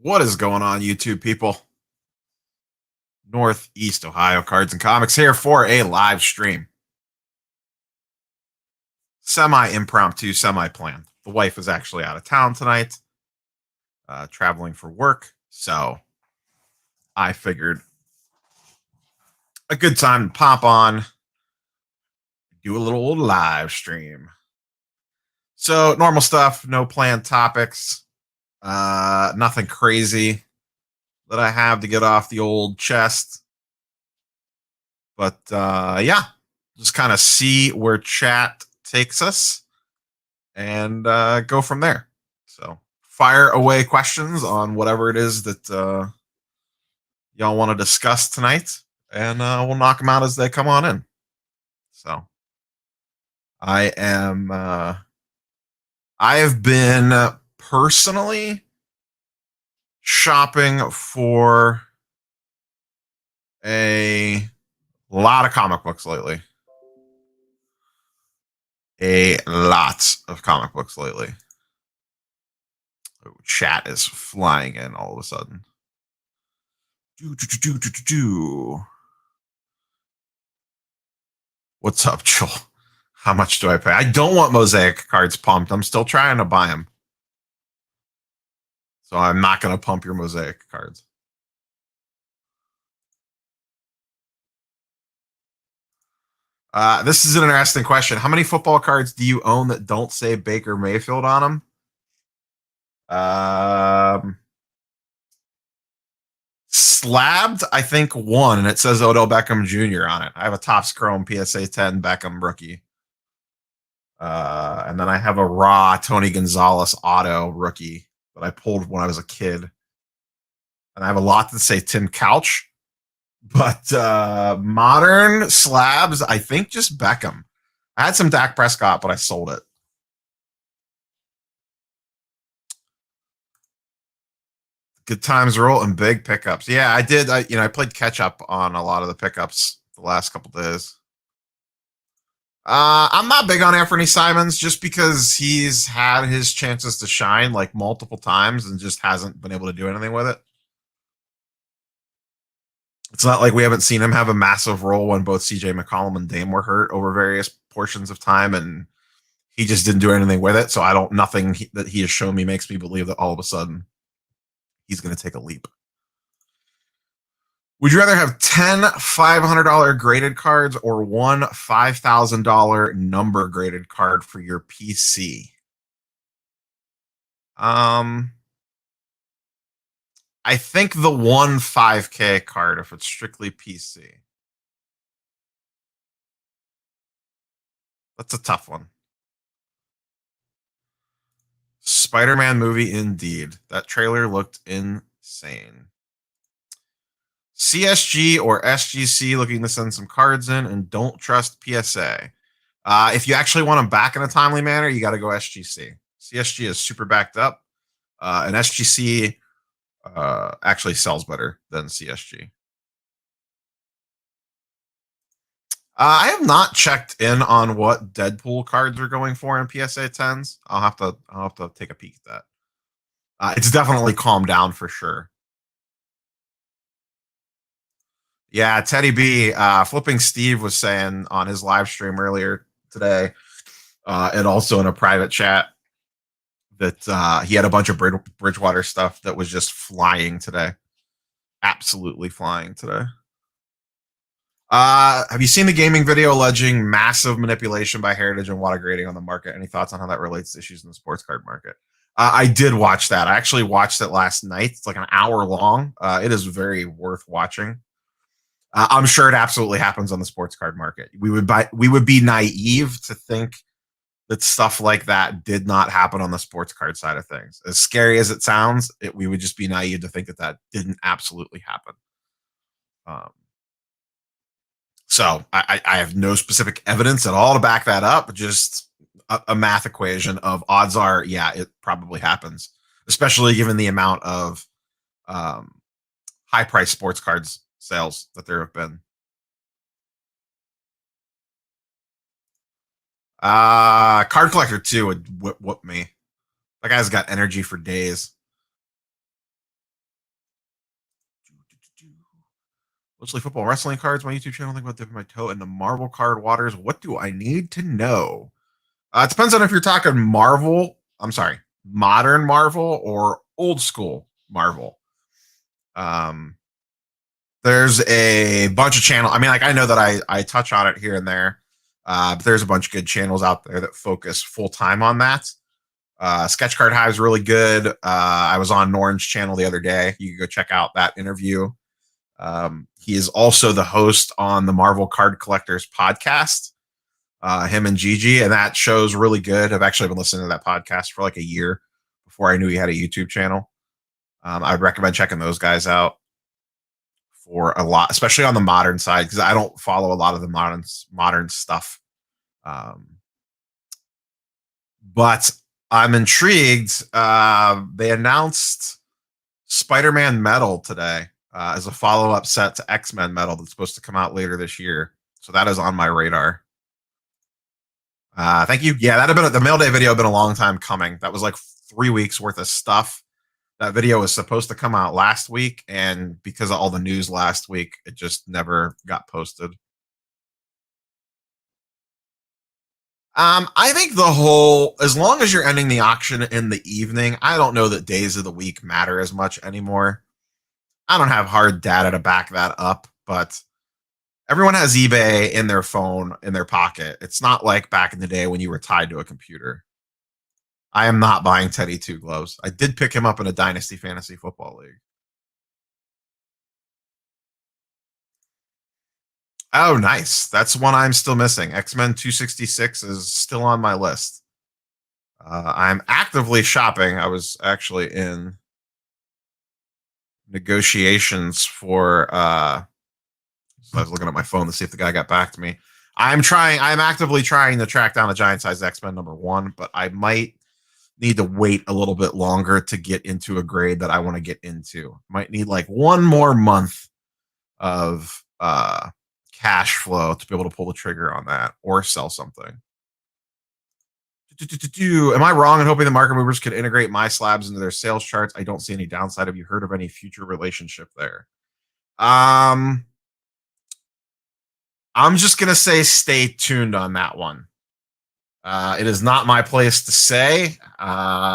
What is going on, YouTube people? Northeast Ohio Cards and Comics here for a live stream. Semi impromptu, semi planned. The wife is actually out of town tonight, traveling for work. So I figured a good time to pop on, do a little live stream. So normal stuff, no planned topics, nothing crazy that I have to get off the old chest. But yeah, just kind of see where chat takes us and go from there. So fire away questions on whatever it is that y'all want to discuss tonight, and we'll knock them out as they come on in. So I am. I have been personally shopping for a lot of comic books lately. A lot of comic books lately. Oh, chat is flying in all of a sudden. What's up, Joel? How much do I pay? I don't want Mosaic cards pumped. I'm still trying to buy them. So I'm not going to pump your Mosaic cards. This is an interesting question. How many football cards do you own that don't say Baker Mayfield on them? Slabbed, I think one, and it says Odell Beckham Jr. on it. I have a Topps Chrome PSA 10 Beckham rookie. And then I have a raw Tony Gonzalez auto rookie that I pulled when I was a kid. And I have a lot that say Tim Couch. But modern slabs, I think just Beckham. I had some Dak Prescott, but I sold it. Good times roll and big pickups. Yeah, I did. I played catch up on a lot of the pickups the last couple days. I'm not big on Anthony Simons just because he's had his chances to shine like multiple times and just hasn't been able to do anything with it. It's not like we haven't seen him have a massive role when both CJ McCollum and Dame were hurt over various portions of time, and he just didn't do anything with it. So nothing that he has shown me makes me believe that all of a sudden he's going to take a leap. Would you rather have 10 $500 graded cards or one $5,000 number graded card for your PC? I think the one 5K card if it's strictly PC. That's a tough one. Spider-Man movie indeed. That trailer looked insane. CSG or SGC looking to send some cards in and don't trust PSA. If you actually want them back in a timely manner, you got to go SGC. CSG is super backed up, and SGC actually sells better than CSG. I have not checked in on what Deadpool cards are going for in PSA 10s. I'll have to take a peek at that. It's definitely calmed down for sure. Yeah, Teddy B, Flipping Steve was saying on his live stream earlier today, and also in a private chat, that he had a bunch of Bridgewater stuff that was just flying today. Absolutely flying today. Have you seen the gaming video alleging massive manipulation by Heritage and water grading on the market? Any thoughts on how that relates to issues in the sports card market? I did watch that. I actually watched it last night. It's like an hour long. It is very worth watching. I'm sure it absolutely happens on the sports card market. We would be naive to think that stuff like that did not happen on the sports card side of things. As scary as it sounds, we would just be naive to think that didn't absolutely happen. So I have no specific evidence at all to back that up. Just a math equation of odds are, yeah, it probably happens, especially given the amount of high price sports cards sales that there have been. Card Collector 2 would whoop me. That guy's got energy for days. Mostly football and wrestling cards. My YouTube channel. Think about dipping my toe in the Marvel card waters. What do I need to know? It depends on if you're talking Marvel. I'm sorry, modern Marvel or old school Marvel. There's a bunch of channels. I mean, like I know that I touch on it here and there, but there's a bunch of good channels out there that focus full time on that. Sketch Card Hive is really good. I was on Norn's channel the other day. You can go check out that interview. He is also the host on the Marvel Card Collectors podcast. Him and Gigi, and that show's really good. I've actually been listening to that podcast for like a year before I knew he had a YouTube channel. I'd recommend checking those guys out for a lot, especially on the modern side, because I don't follow a lot of the modern stuff. But I'm intrigued. They announced Spider-Man Metal today as a follow-up set to X-Men Metal that's supposed to come out later this year. So that is on my radar. Thank you. Yeah, that'd have been the mail day video. Been a long time coming. That was like 3 weeks worth of stuff. That video was supposed to come out last week, and because of all the news last week, it just never got posted. I think as long as you're ending the auction in the evening, I don't know that days of the week matter as much anymore. I don't have hard data to back that up, but everyone has eBay in their phone, in their pocket. It's not like back in the day when you were tied to a computer. I am not buying Teddy Two Gloves. I did pick him up in a Dynasty Fantasy Football League. Oh, nice. That's one I'm still missing. X-Men 266 is still on my list. I'm actively shopping. I was actually in negotiations for so I was looking at my phone to see if the guy got back to me. I'm actively trying to track down a giant size X-Men #1, but I might need to wait a little bit longer to get into a grade that I want to get into. Might need like one more month of cash flow to be able to pull the trigger on that or sell something. Am I wrong in hoping the market movers could integrate my slabs into their sales charts? I don't see any downside. Have you heard of any future relationship there? I'm just going to say stay tuned on that one. It is not my place to say, but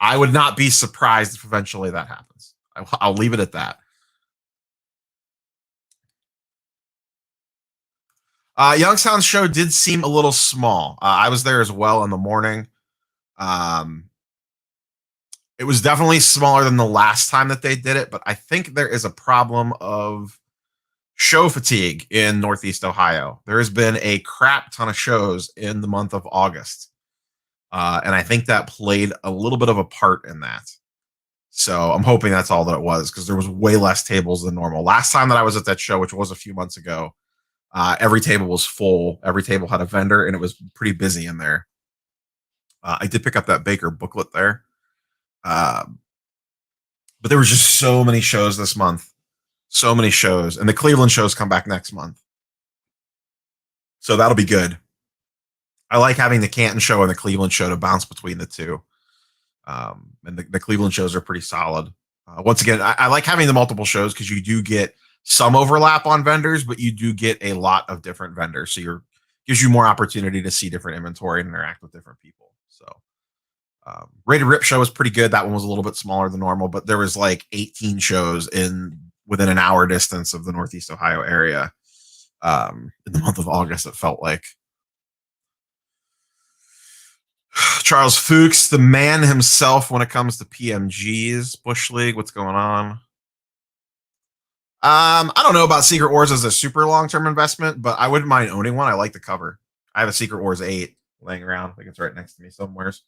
I would not be surprised if eventually that happens. I'll leave it at that. Youngstown's show did seem a little small. I was there as well in the morning. It was definitely smaller than the last time that they did it, but I think there is a problem of show fatigue in Northeast Ohio. There has been a crap ton of shows in the month of August. And I think that played a little bit of a part in that. So I'm hoping that's all that it was, because there was way less tables than normal. Last time that I was at that show, which was a few months ago, every table was full. Every table had a vendor, and it was pretty busy in there. I did pick up that Baker booklet there. But there was just so many shows this month. So many shows. And the Cleveland shows come back next month. So that'll be good. I like having the Canton show and the Cleveland show to bounce between the two. And the Cleveland shows are pretty solid. Once again, I like having the multiple shows because you do get some overlap on vendors, but you do get a lot of different vendors. So gives you more opportunity to see different inventory and interact with different people. So Rated Rip show was pretty good. That one was a little bit smaller than normal, but there was like 18 shows within an hour distance of the Northeast Ohio area in the month of August, it felt like. Charles Fuchs, the man himself when it comes to PMGs. Bush League, what's going on? I don't know about Secret Wars as a super long-term investment, but I wouldn't mind owning one. I like the cover. I have a Secret Wars 8 laying around. I think it's right next to me somewheres.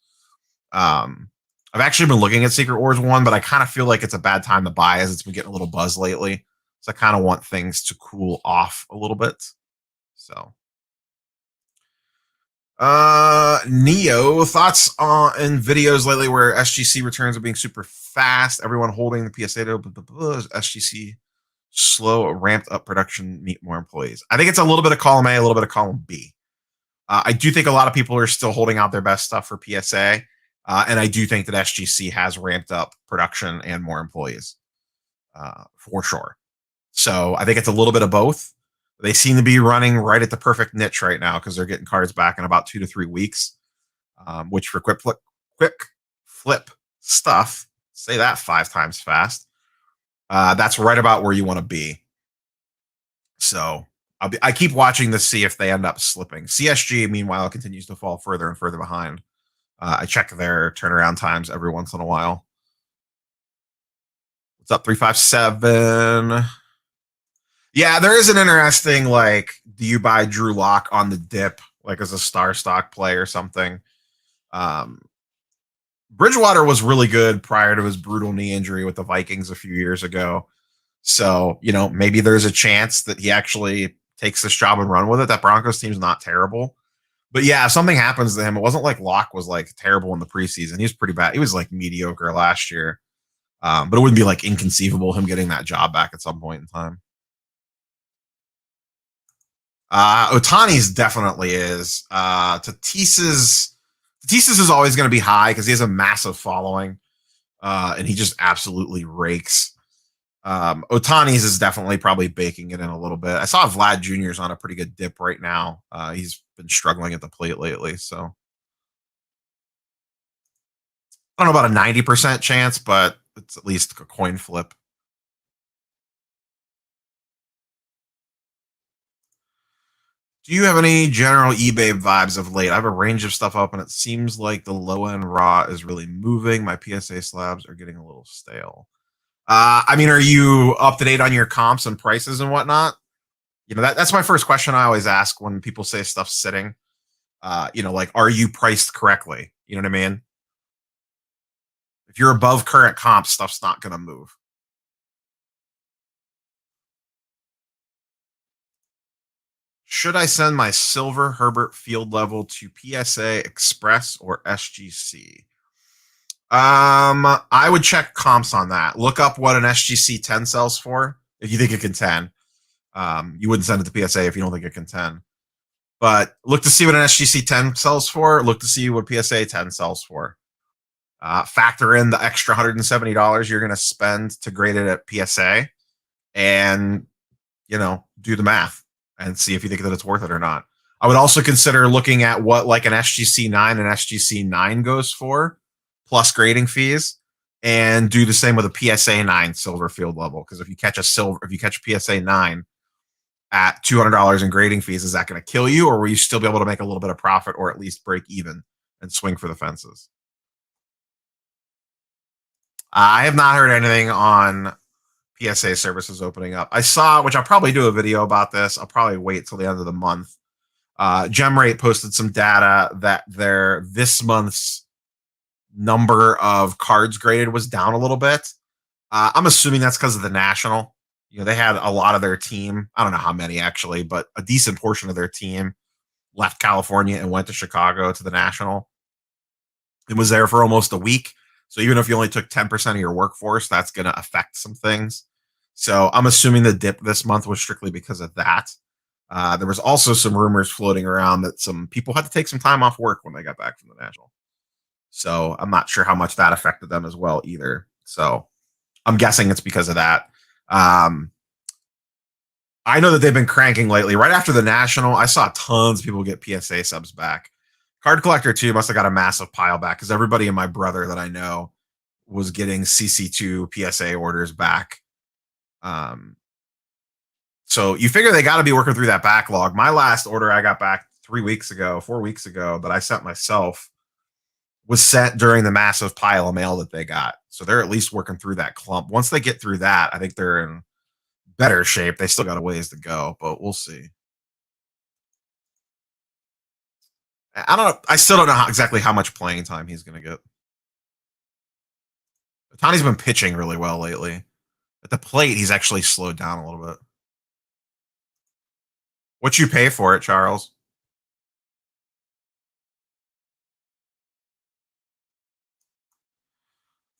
I've actually been looking at Secret Wars 1, but I kind of feel like it's a bad time to buy as it's been getting a little buzz lately. So I kind of want things to cool off a little bit. So Neo, thoughts in videos lately where SGC returns are being super fast, everyone holding the PSA to SGC slow, ramped up production, meet more employees. I think it's a little bit of column A, a little bit of column B. I do think a lot of people are still holding out their best stuff for PSA, and I do think that SGC has ramped up production and more employees. for sure. So I think it's a little bit of both. They seem to be running right at the perfect niche right now because they're getting cards back in about 2 to 3 weeks, which for quick flip stuff, say that 5 times fast, that's right about where you want to be. So I keep watching to see if they end up slipping. CSG, meanwhile, continues to fall further and further behind. I check their turnaround times every once in a while. What's up, 357? Yeah, there is an interesting, like, do you buy Drew Lock on the dip, like as a star stock play or something? Um, Bridgewater was really good prior to his brutal knee injury with the Vikings a few years ago. So, maybe there's a chance that he actually takes this job and run with it. That Broncos team's not terrible. But yeah, if something happens to him, it wasn't like Locke was like terrible in the preseason. He was pretty bad. He was like mediocre last year. But it wouldn't be like inconceivable him getting that job back at some point in time. Otani's definitely is. Tatis's is always going to be high because he has a massive following, and he just absolutely rakes. Otani's is definitely probably baking it in a little bit. I saw Vlad Jr.'s on a pretty good dip right now. He's been struggling at the plate lately, so I don't know about a 90% chance, but it's at least a coin flip. Do you have any general eBay vibes of late? I have a range of stuff up, and it seems like the low end raw is really moving. My PSA slabs are getting a little stale. I mean, are you up to date on your comps and prices and whatnot? That's my first question I always ask when people say stuff's sitting. Like, are you priced correctly? You know what I mean? If you're above current comp, stuff's not going to move. Should I send my silver Herbert field level to PSA Express or SGC? I would check comps on that. Look up what an SGC 10 sells for if you think it can 10. You wouldn't send it to PSA if you don't think it can 10. But look to see what an SGC 10 sells for. Look to see what PSA 10 sells for. Factor in the extra $170 you're going to spend to grade it at PSA, and do the math and see if you think that it's worth it or not. I would also consider looking at what like an SGC 9 and SGC 9 goes for, plus grading fees, and do the same with a PSA 9 silver field level. Because if you catch a PSA 9 at $200 in grading fees, is that going to kill you, or will you still be able to make a little bit of profit, or at least break even and swing for the fences? I have not heard anything on PSA services opening up. I saw, which I'll probably do a video about this. I'll probably wait till the end of the month. GemRate posted some data that this month's number of cards graded was down a little bit. I'm assuming that's because of the National. They had a lot of their team. I don't know how many actually, but a decent portion of their team left California and went to Chicago to the National. It was there for almost a week. So even if you only took 10% of your workforce, that's going to affect some things. So I'm assuming the dip this month was strictly because of that. There was also some rumors floating around that some people had to take some time off work when they got back from the National. So I'm not sure how much that affected them as well either. So I'm guessing it's because of that. I know that they've been cranking lately. Right after the National, I saw tons of people get PSA subs back. Card Collector 2 must have got a massive pile back because everybody and my brother that I know was getting CC2 PSA orders back. So you figure they got to be working through that backlog. My last order I got back 4 weeks ago that I sent myself was sent during the massive pile of mail that they got. So they're at least working through that clump. Once they get through that, I think they're in better shape. They still got a ways to go, but we'll see. I don't know. I still don't know exactly how much playing time he's going to get. Tani's been pitching really well lately. At the plate, he's actually slowed down a little bit. What you pay for it, Charles?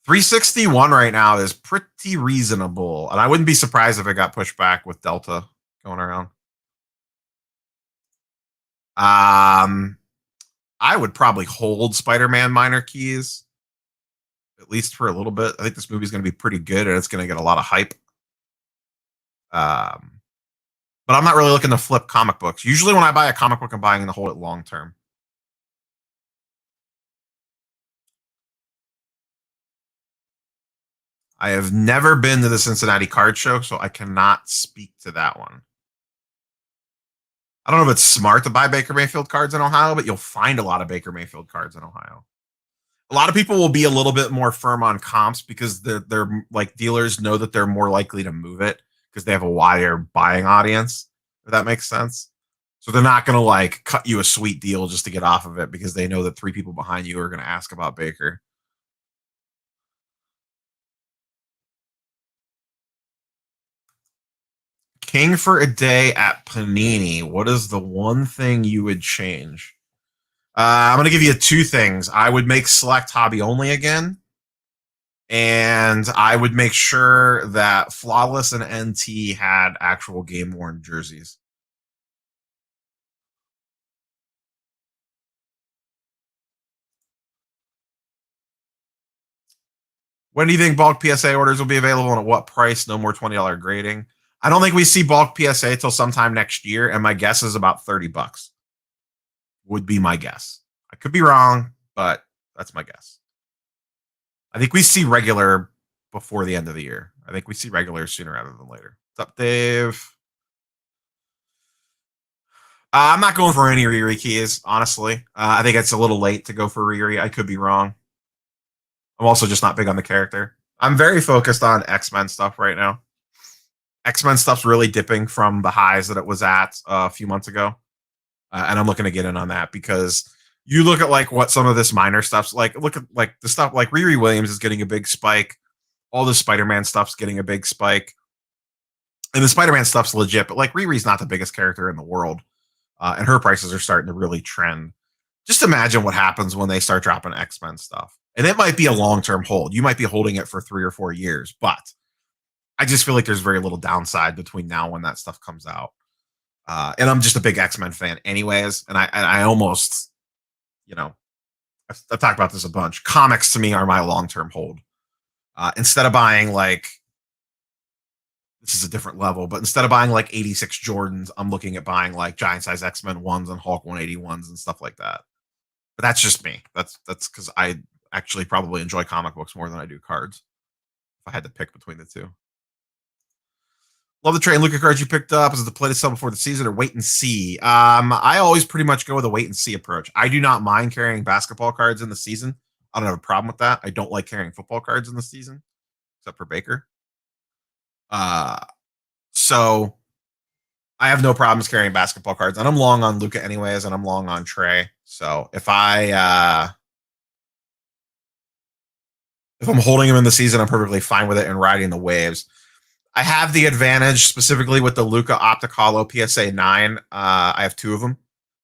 $361 right now is pretty reasonable, and I wouldn't be surprised if it got pushed back with Delta going around. I would probably hold Spider-Man Minor Keys, at least for a little bit. I think this movie's going to be pretty good, and it's going to get a lot of hype. Um, but I'm not really looking to flip comic books. Usually, when I buy a comic book, I'm buying to hold it long term. I have never been to the Cincinnati Card Show, so I cannot speak to that one. I don't know if it's smart to buy Baker Mayfield cards in Ohio, but you'll find a lot of Baker Mayfield cards in Ohio. A lot of people will be a little bit more firm on comps because they're like dealers know that they're more likely to move it because they have a wider buying audience. If that makes sense. So they're not going to like cut you a sweet deal just to get off of it because they know that 3 people behind you are going to ask about Baker. King for a day at Panini. What is the one thing you would change? I'm going to give you 2 things. I would make select hobby only again. And I would make sure that Flawless and NT had actual game worn jerseys. When do you think bulk PSA orders will be available and at what price? No more $20 grading. I don't think we see bulk PSA till sometime next year, and my guess is about $30. Would be my guess. I could be wrong, but that's my guess. I think we see regular before the end of the year. I think we see regular sooner rather than later. What's up, Dave? I'm not going for any Riri keys, honestly. I think it's a little late to go for Riri. I could be wrong. I'm also just not big on the character. I'm very focused on X-Men stuff right now. X-Men stuff's really dipping from the highs that it was at a few months ago. And I'm looking to get in on that because you look at like what some of this minor stuff's like. Look at like the stuff like Riri Williams is getting a big spike. All the Spider-Man stuff's getting a big spike. And the Spider-Man stuff's legit, but like Riri's not the biggest character in the world. And her prices are starting to really trend. Just imagine what happens when they start dropping X-Men stuff. And it might be a long-term hold. You might be holding it for 3 or 4 years, but I just feel like there's very little downside between now and when that stuff comes out. And I'm just a big X-Men fan anyways. And I almost, you know, I've talked about this a bunch. Comics to me are my long-term hold. Instead of buying like, this is a different level, but instead of buying like 86 Jordans, I'm looking at buying like giant size X-Men 1s and Hulk 181s and stuff like that. But that's just me. That's because I actually probably enjoy comic books more than I do cards. If I had to pick between the two. Love the Trey and Luca cards you picked up. Is it the play to sell before the season or wait and see? I always pretty much go with a wait and see approach. I do not mind carrying basketball cards in the season. I don't have a problem with that. I don't like carrying football cards in the season, except for Baker. So I have no problems carrying basketball cards, and I'm long on Luca anyways, and I'm long on Trey. So if I'm holding him in the season, I'm perfectly fine with it and riding the waves. I have the advantage specifically with the Luca Optic Hollow PSA 9. I have 2 of them.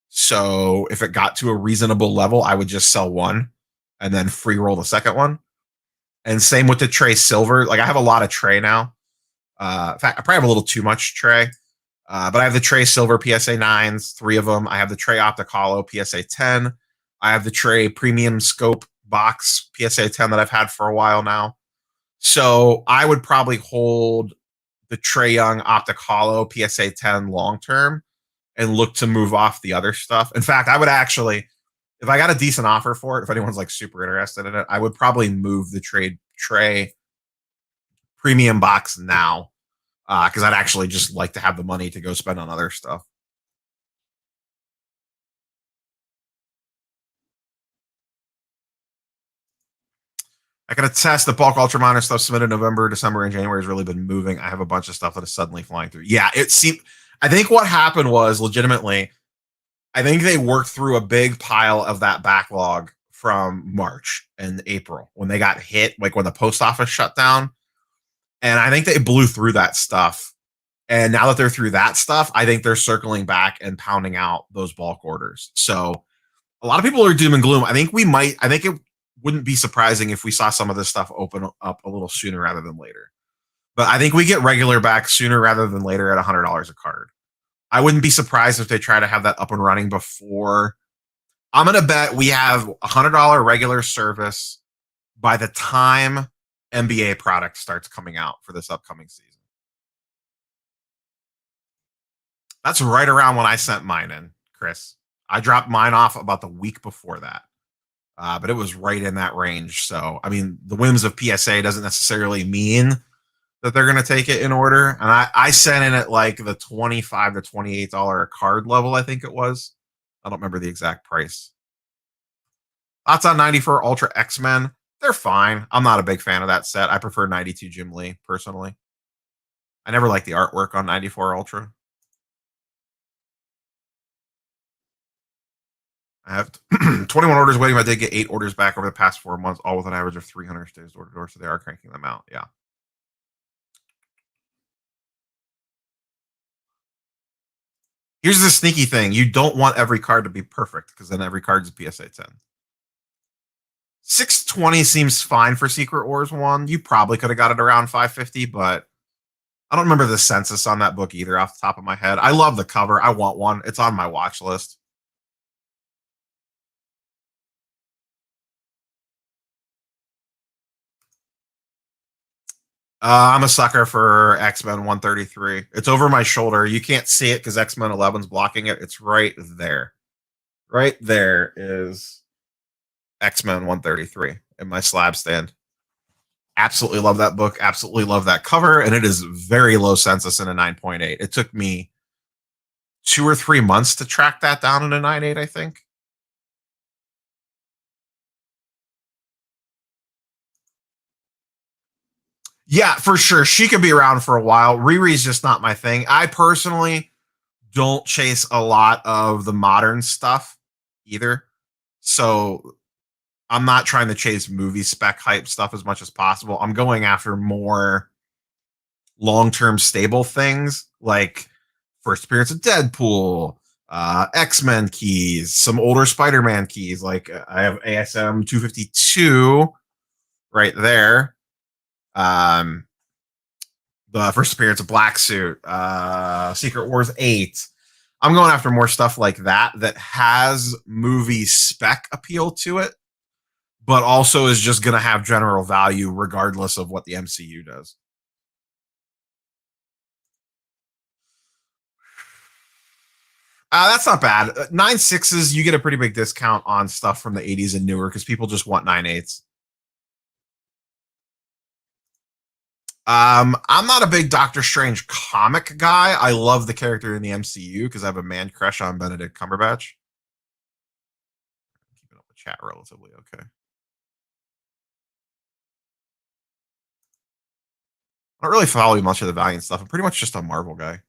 So if it got to a reasonable level, I would just sell one and then free roll the second one. And same with the Trey Silver. Like I have a lot of Trey now. In fact, I probably have a little too much Trey. But I have the Trey Silver PSA 9s, 3 of them. I have the Trey Optic Hollow PSA 10. I have the Trey Premium Scope Box PSA 10 that I've had for a while now. So I would probably hold the Trey Young Optic Hollow PSA 10 long term and look to move off the other stuff. In fact, I would actually, if I got a decent offer for it, if anyone's like super interested in it, I would probably move the Trey Premium Box now because I'd actually just like to have the money to go spend on other stuff. I can attest the bulk ultra minor stuff submitted in November, December, and January has really been moving. I have a bunch of stuff that is suddenly flying through. Yeah, it seemed. I think what happened was legitimately, I think they worked through a big pile of that backlog from March and April when they got hit, like when the post office shut down. And I think they blew through that stuff. And now that they're through that stuff, I think they're circling back and pounding out those bulk orders. So a lot of people are doom and gloom. I think it wouldn't be surprising if we saw some of this stuff open up a little sooner rather than later. But I think we get regular back sooner rather than later at $100 a card. I wouldn't be surprised if they try to have that up and running before. I'm going to bet we have $100 regular service by the time NBA product starts coming out for this upcoming season. That's right around when I sent mine in, Chris. I dropped mine off about the week before that. But it was right in that range. So, I mean, the whims of PSA doesn't necessarily mean that they're going to take it in order. And I sent in at like the $25 to $28 a card level, I think it was. I don't remember the exact price. Thoughts on 94 Ultra X-Men? They're fine. I'm not a big fan of that set. I prefer 92 Jim Lee, personally. I never liked the artwork on 94 Ultra. I have 21 orders waiting. I did get 8 orders back over the past 4 months, all with an average of 300 stays door to door. So they are cranking them out. Yeah. Here's the sneaky thing. You don't want every card to be perfect because then every card's a PSA 10. 620 seems fine for Secret Wars 1. You probably could have got it around 550, but I don't remember the census on that book either off the top of my head. I love the cover. I want one. It's on my watch list. I'm a sucker for X-Men 133. It's over my shoulder. You can't see it because X-Men 11's blocking it. It's right there. Right there is X-Men 133 in my slab stand. Absolutely love that book. Absolutely love that cover. And it is very low census in a 9.8. It took me 2 or 3 months to track that down in a 9.8, I think. Yeah, for sure. She could be around for a while. Riri's just not my thing. I personally don't chase a lot of the modern stuff either. So I'm not trying to chase movie spec hype stuff as much as possible. I'm going after more long-term stable things like first appearance of Deadpool, X-Men keys, some older Spider-Man keys. Like I have ASM 252 right there. The first appearance of Black Suit, Secret Wars 8. I'm going after more stuff like that that has movie spec appeal to it, but also is just going to have general value regardless of what the MCU does. That's not bad. 9.6s, you get a pretty big discount on stuff from the 80s and newer because people just want 9.8s. I'm not a big Doctor Strange comic guy. I love the character in the MCU because I have a man crush on Benedict Cumberbatch. Keeping up the chat relatively okay. I don't really follow much of the Valiant stuff. I'm pretty much just a Marvel guy.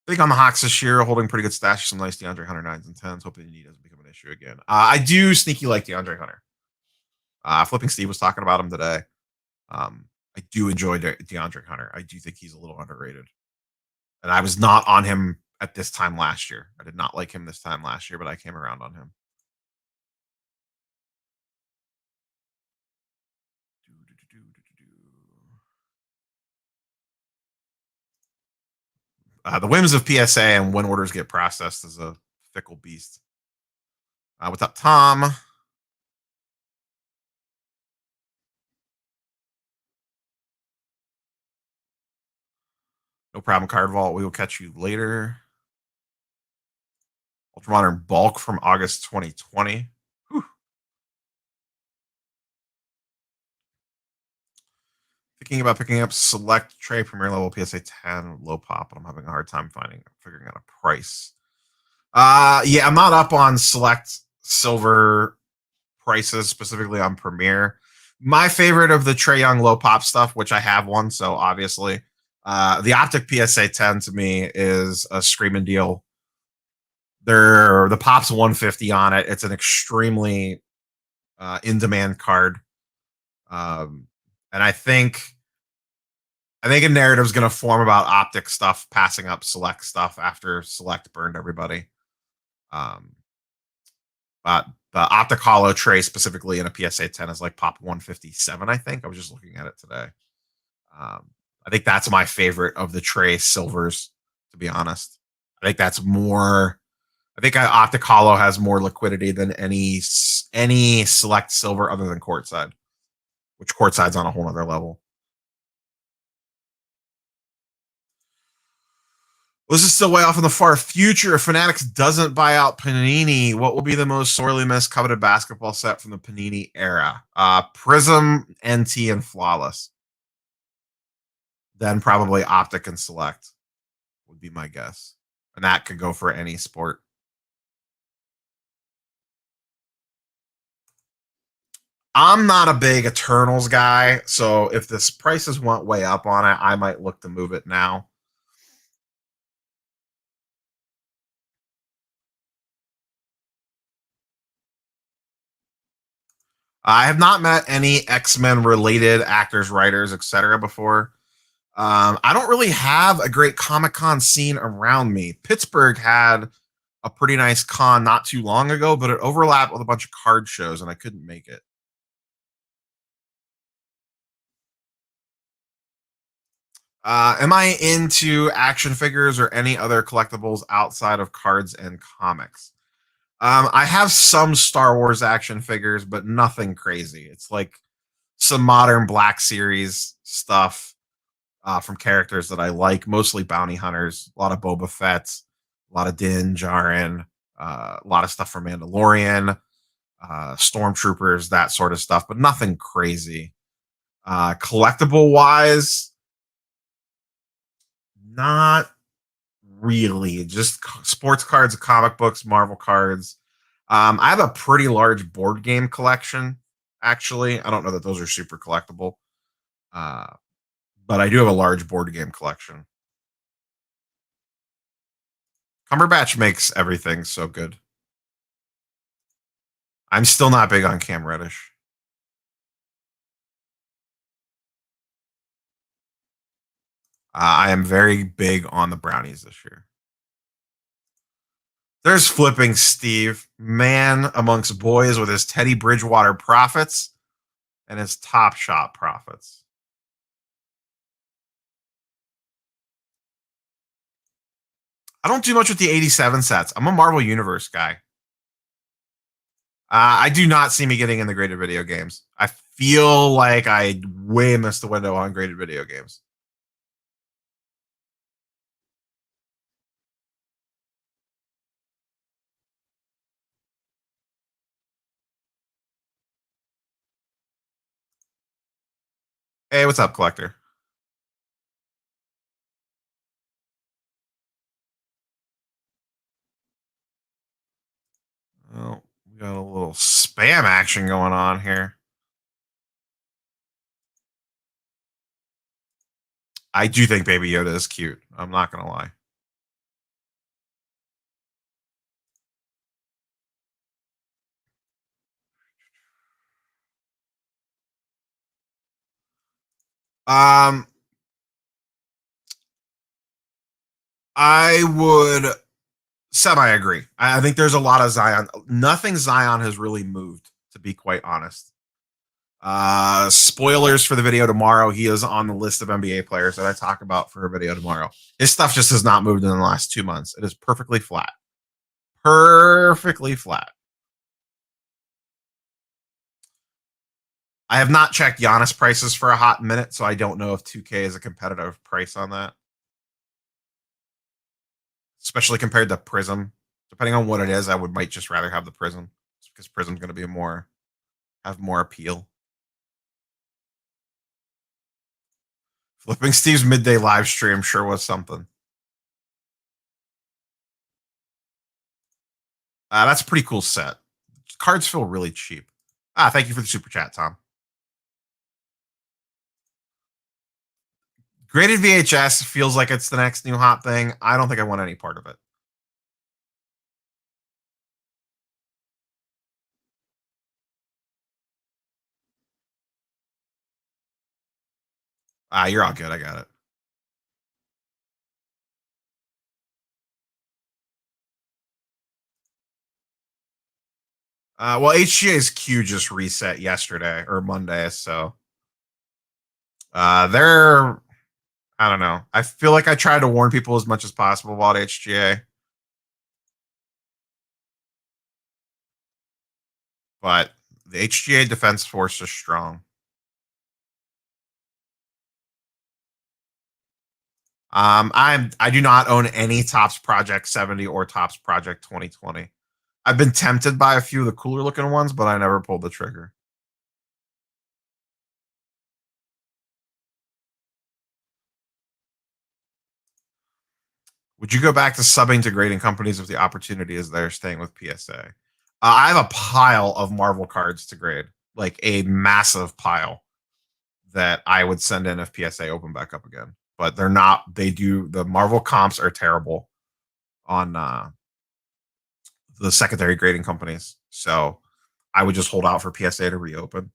Big on the Hawks this year, holding pretty good stash. Some nice DeAndre Hunter 9s and 10s. Hoping he doesn't become an issue again. I do sneaky like DeAndre Hunter. Flipping Steve was talking about him today. I do enjoy DeAndre Hunter. I do think he's a little underrated. And I was not on him at this time last year. I did not like him this time last year, but I came around on him. The whims of PSA and when orders get processed is a fickle beast. What's up, Tom? No problem, Card Vault. We will catch you later. Ultramodern Bulk from August 2020. Whew. Thinking about picking up Select Tray Premier Level PSA 10 low pop, but I'm having a hard time figuring out a price. Yeah, I'm not up on Select Silver prices, specifically on Premier. My favorite of the Trae Young low pop stuff, which I have one, so obviously, the Optic PSA 10 to me is a screaming deal. The pop's 150 on it. It's an extremely in demand card, and I think a narrative is going to form about Optic stuff passing up Select stuff after Select burned everybody. But the Optic Hollow tray specifically in a PSA 10 is like pop 157, I think. I was just looking at it today. I think that's my favorite of the tray silvers, to be honest. I think that's more. I think Optic Hollow has more liquidity than any Select silver other than Courtside, which Courtside's on a whole other level. Well, this is still way off in the far future. If Fanatics doesn't buy out Panini, what will be the most sorely missed coveted basketball set from the Panini era? Prism, NT, and Flawless. Then probably Optic and Select would be my guess. And that could go for any sport. I'm not a big Eternals guy, so if this prices went way up on it, I might look to move it now. I have not met any X-Men related actors, writers, etc. before. I don't really have a great Comic-Con scene around me. Pittsburgh had a pretty nice con not too long ago, but it overlapped with a bunch of card shows, and I couldn't make it. Am I into action figures or any other collectibles outside of cards and comics? I have some Star Wars action figures, but nothing crazy. It's like some modern Black Series stuff from characters that I like, mostly bounty hunters, a lot of Boba Fett, a lot of Din Djarin, a lot of stuff from Mandalorian, Stormtroopers, that sort of stuff, but nothing crazy. Collectible wise, not really. Just sports cards, comic books, Marvel cards. I have a pretty large board game collection, actually. I don't know that those are super collectible, uh, but I do have a large board game collection. Cumberbatch makes everything so good. I'm still not big on Cam Reddish. I am very big on the brownies this year. There's flipping Steve, man amongst boys with his Teddy Bridgewater profits and his Top Shot profits. I don't do much with the 87 sets. I'm a Marvel Universe guy. I do not see me getting in the graded video games. I feel like I way missed the window on graded video games. Hey, what's up, collector? Well, we got a little spam action going on here. I do think Baby Yoda is cute. I'm not gonna lie. Um, I would semi agree. I think there's a lot of Zion. Nothing Zion has really moved, to be quite honest. Spoilers for the video tomorrow. He is on the list of NBA players that I talk about for a video tomorrow. His stuff just has not moved in the last 2 months. It is perfectly flat. Perfectly flat. I have not checked Giannis prices for a hot minute, so I don't know if 2K is a competitive price on that, especially compared to Prism. Depending on what it is, I would might just rather have the Prism because Prism's going to be more have more appeal. Flipping Steve's midday live stream sure was something. That's a pretty cool set. Cards feel really cheap. Thank you for the super chat, Tom. Graded VHS feels like it's the next new hot thing. I don't think I want any part of it. You're all good. I got it. Well, HGA's queue just reset yesterday or Monday, so they're I don't know. I feel like I tried to warn people as much as possible about HGA, but the HGA defense force is strong. I do not own any Topps Project 70 or Topps Project 2020. I've been tempted by a few of the cooler looking ones, but I never pulled the trigger. Would you go back to subbing to grading companies if the opportunity is there, staying with PSA? I have a pile of Marvel cards to grade, like a massive pile that I would send in if PSA opened back up again. But they're not. The Marvel comps are terrible on the secondary grading companies. So I would just hold out for PSA to reopen.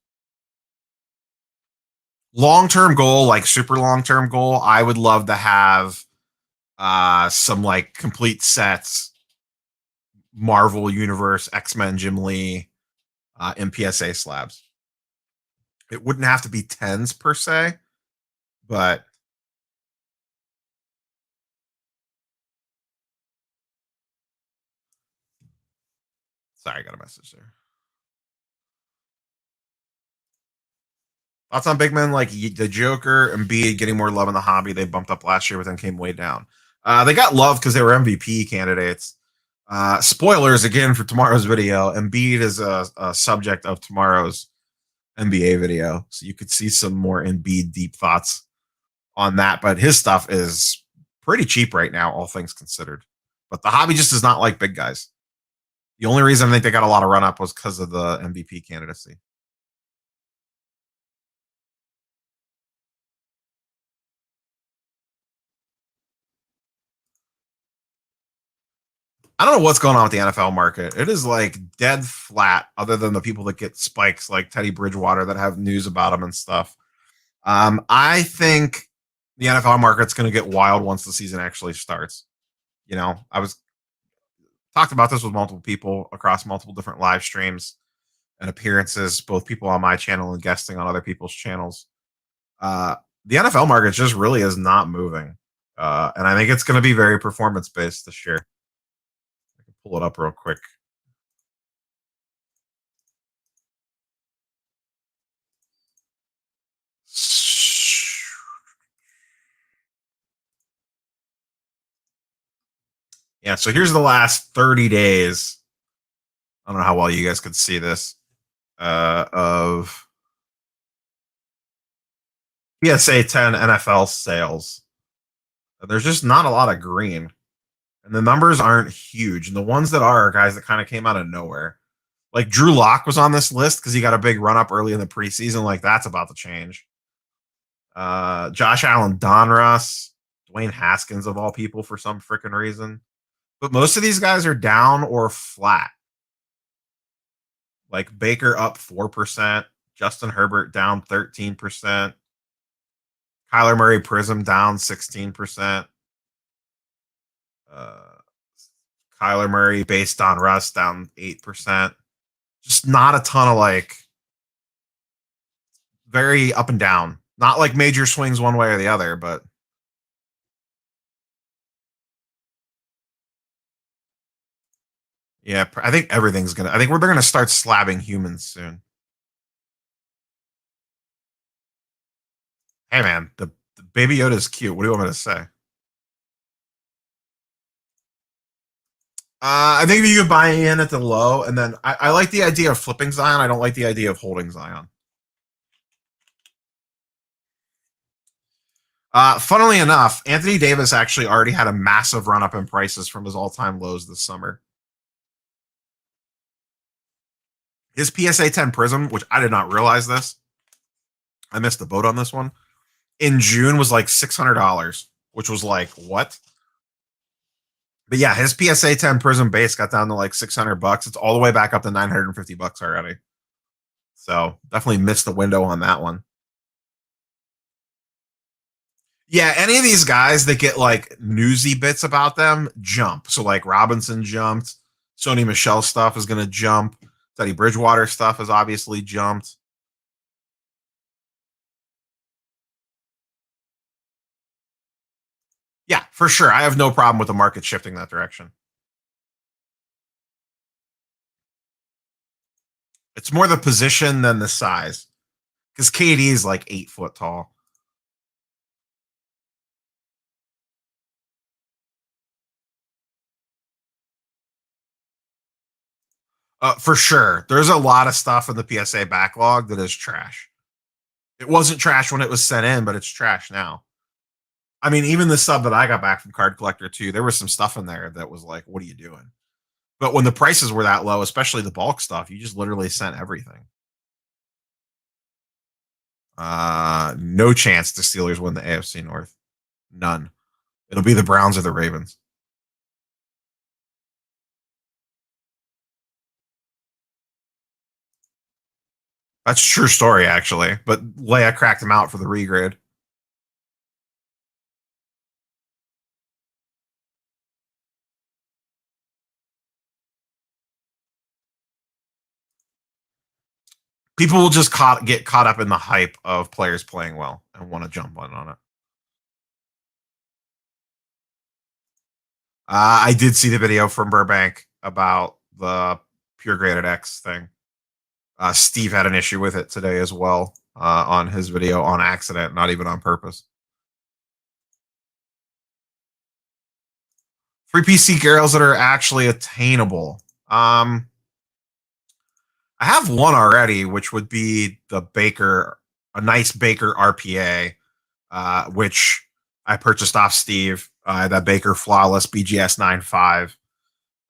Long term goal, like super long term goal, I would love to have some like complete sets, Marvel Universe, X-Men, Jim Lee, in PSA slabs. It wouldn't have to be tens per se, but sorry, I got a message there. Thoughts on big men like the Joker and Embiid getting more love in the hobby? They bumped up last year, but then came way down. They got love because they were MVP candidates. Spoilers again for tomorrow's video. Embiid is a subject of tomorrow's NBA video, so you could see some more Embiid deep thoughts on that. But his stuff is pretty cheap right now, all things considered. But the hobby just does not like big guys. The only reason I think they got a lot of run up was because of the MVP candidacy. I don't know what's going on with the NFL market. It is like dead flat, other than the people that get spikes like Teddy Bridgewater that have news about him and stuff. I think the NFL market's going to get wild once the season actually starts. You know, I was talked about this with multiple people across multiple different live streams and appearances, both people on my channel and guesting on other people's channels. The NFL market just really is not moving, and I think it's going to be very performance based this year. I can pull it up real quick. Yeah, so here's the last 30 days. I don't know how well you guys could see this. Of PSA 10 NFL sales. There's just not a lot of green. And the numbers aren't huge. And the ones that are guys that kind of came out of nowhere. Like Drew Lock was on this list because he got a big run up early in the preseason. Like that's about to change. Josh Allen, Donruss, Dwayne Haskins of all people for some freaking reason. But most of these guys are down or flat. Like Baker up 4%, Justin Herbert down 13%, Kyler Murray Prism down 16%, uh, Kyler Murray based on Russ down 8%. Just not a ton of like very up and down. Not like major swings one way or the other, but yeah, I think everything's gonna. I think they're gonna start slabbing humans soon. Hey man, the Baby Yoda is cute. What do you want me to say? I think if you could buy in at the low, and then I like the idea of flipping Zion. I don't like the idea of holding Zion. Funnily enough, Anthony Davis actually already had a massive run up in prices from his all-time lows this summer. His PSA 10 Prism, which I did not realize this, I missed the boat on this one, in June was like $600, which was like, what? But yeah, his PSA 10 Prism base got down to like $600. It's all the way back up to $950 already. So definitely missed the window on that one. Yeah, any of these guys that get like newsy bits about them jump. So like Robinson jumped. Sony Michel stuff is going to jump. Teddy Bridgewater stuff has obviously jumped. Yeah, for sure. I have no problem with the market shifting that direction. It's more the position than the size. Because KD is like 8 foot tall. For sure. There's a lot of stuff in the PSA backlog that is trash. It wasn't trash when it was sent in, but it's trash now. I mean, even the sub that I got back from Card Collector too, there was some stuff in there that was like, what are you doing? But when the prices were that low, especially the bulk stuff, you just literally sent everything. No chance the Steelers win the AFC North. None. It'll be the Browns or the Ravens. That's a true story, actually. But Leia cracked him out for the regrade. People will just get caught up in the hype of players playing well and want to jump on it. I did see the video from Burbank about the pure graded X thing. Steve had an issue with it today as well on his video on accident, not even on purpose. Free Pwcc girls that are actually attainable. I have one already, which would be the Baker, a nice Baker RPA, which I purchased off Steve. That Baker Flawless BGS 9.5.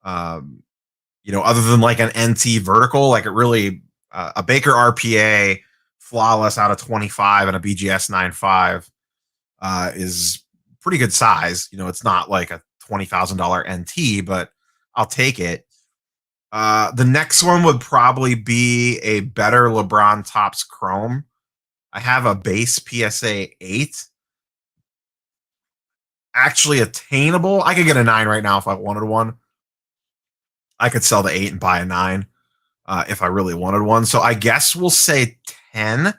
Other than like an NT vertical, like it really a Baker RPA Flawless out of 25 and a BGS 9.5 is pretty good size. It's not like a $20,000 NT, but I'll take it. The next one would probably be a better LeBron Topps Chrome. I have a base PSA 8. Actually attainable. I could get a 9 right now if I wanted one. I could sell the 8 and buy a 9 if I really wanted one. So I guess we'll say 10.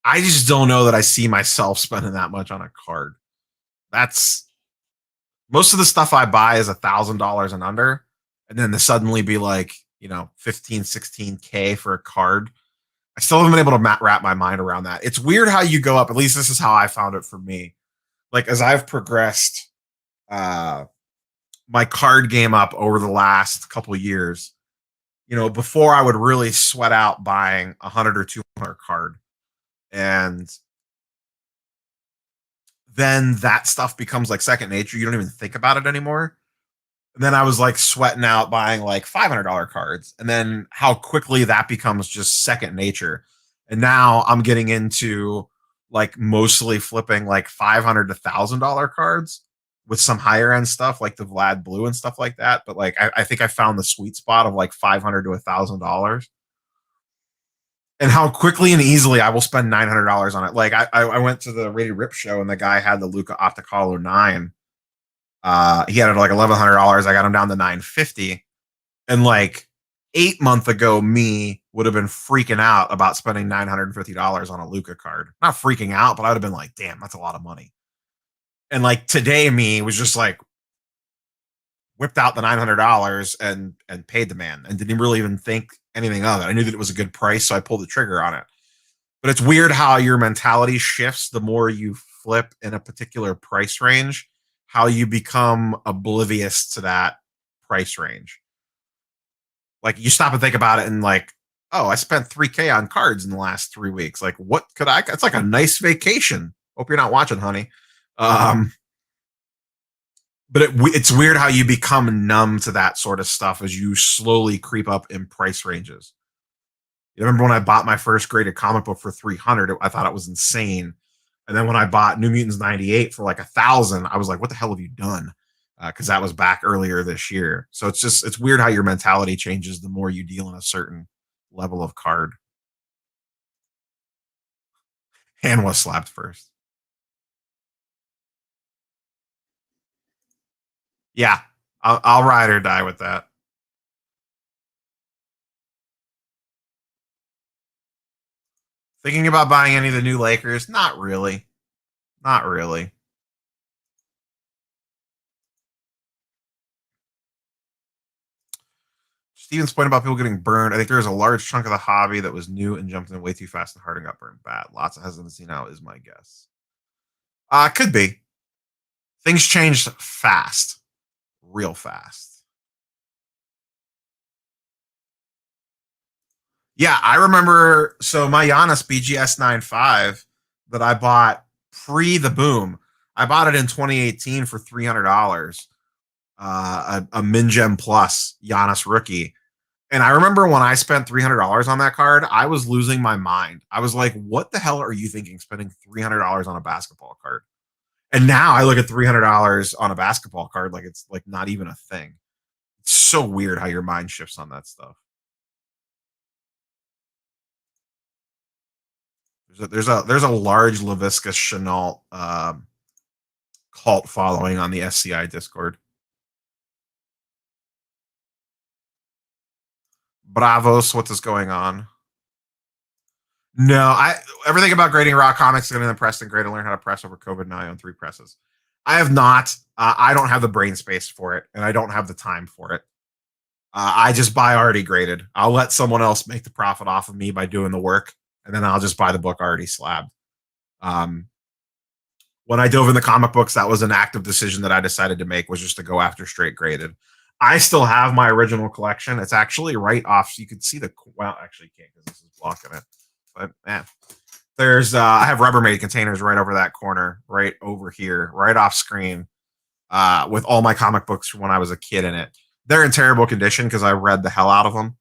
I just don't know that I see myself spending that much on a card. That's most of the stuff I buy is $1,000 and under. And then to suddenly be like, 15, 16K for a card. I still haven't been able to wrap my mind around that. It's weird how you go up. At least this is how I found it for me. Like as I've progressed my card game up over the last couple of years, before I would really sweat out buying 100 or 200 card. And then that stuff becomes like second nature. You don't even think about it anymore. And then I was like sweating out buying like $500 cards. And then how quickly that becomes just second nature. And now I'm getting into like mostly flipping like $500 to $1,000 cards with some higher end stuff like the Vlad Blue and stuff like that. But like I think I found the sweet spot of like $500 to $1,000. And how quickly and easily I will spend $900 on it. Like I went to the Rated Rip show and the guy had the Luca Opticalo 9. He had it like $1,100. I got him down to $950. And like 8 months ago, me would have been freaking out about spending $950 on a Luca card. Not freaking out, but I would have been like, damn, that's a lot of money. And like today, me was just like whipped out the $900 and paid the man and didn't really even think anything of it. I knew that it was a good price, so I pulled the trigger on it. But it's weird how your mentality shifts the more you flip in a particular price range, how you become oblivious to that price range. Like you stop and think about it and like, oh, I spent 3K on cards in the last 3 weeks. Like, what could I? It's like a nice vacation. Hope you're not watching, honey. But it's weird how you become numb to that sort of stuff as you slowly creep up in price ranges. You remember when I bought my first graded comic book for 300? I thought it was insane. And then when I bought New Mutants 98 for like 1,000, I was like, what the hell have you done? Because that was back earlier this year. So it's weird how your mentality changes the more you deal in a certain level of card. Hand was slapped first. Yeah, I'll ride or die with that. Thinking about buying any of the new Lakers? Not really. Not really. Steven's point about people getting burned. I think there was a large chunk of the hobby that was new and jumped in way too fast and hard and got burned bad. Lots of hesitancy now is my guess. Could be. Things changed fast, real fast. Yeah, I remember. So my Giannis BGS 95 that I bought pre the boom, I bought it in 2018 for $300. A Min Gem Plus Giannis rookie. And I remember when I spent $300 on that card, I was losing my mind. I was like, what the hell are you thinking spending $300 on a basketball card? And now I look at $300 on a basketball card like it's like not even a thing. It's so weird how your mind shifts on that stuff. There's a large Lavisca Chenault cult following on the SCI Discord. Bravos, what is going on? No, everything about grading raw comics is going to be pressed and grade to learn how to press over COVID. Now I own 3 presses. I have not. I don't have the brain space for it, and I don't have the time for it. I just buy already graded. I'll let someone else make the profit off of me by doing the work, and then I'll just buy the book already slabbed. Um, when I dove in the comic books, that was an active decision that I decided to make, was just to go after straight graded. I still have my original collection. It's actually right off. So you can see the, well, actually you can't because this is blocking it. But man, there's I have Rubbermaid containers right over that corner, right over here, right off screen, with all my comic books from when I was a kid in it. They're in terrible condition because I read the hell out of them.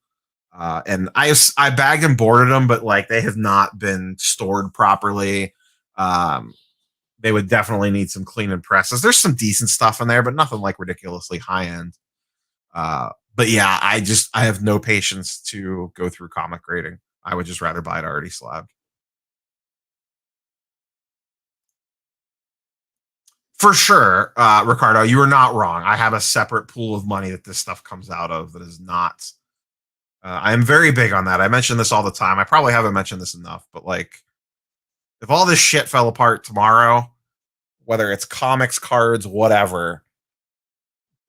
And I bagged and boarded them, but like they have not been stored properly. They would definitely need some clean and presses. There's some decent stuff in there, but nothing like ridiculously high end. But yeah, I have no patience to go through comic grading. I would just rather buy it already slabbed. For sure, Ricardo, you are not wrong. I have a separate pool of money that this stuff comes out of that is not. I am very big on that. I mention this all the time. I probably haven't mentioned this enough, but like, if all this shit fell apart tomorrow, whether it's comics, cards, whatever,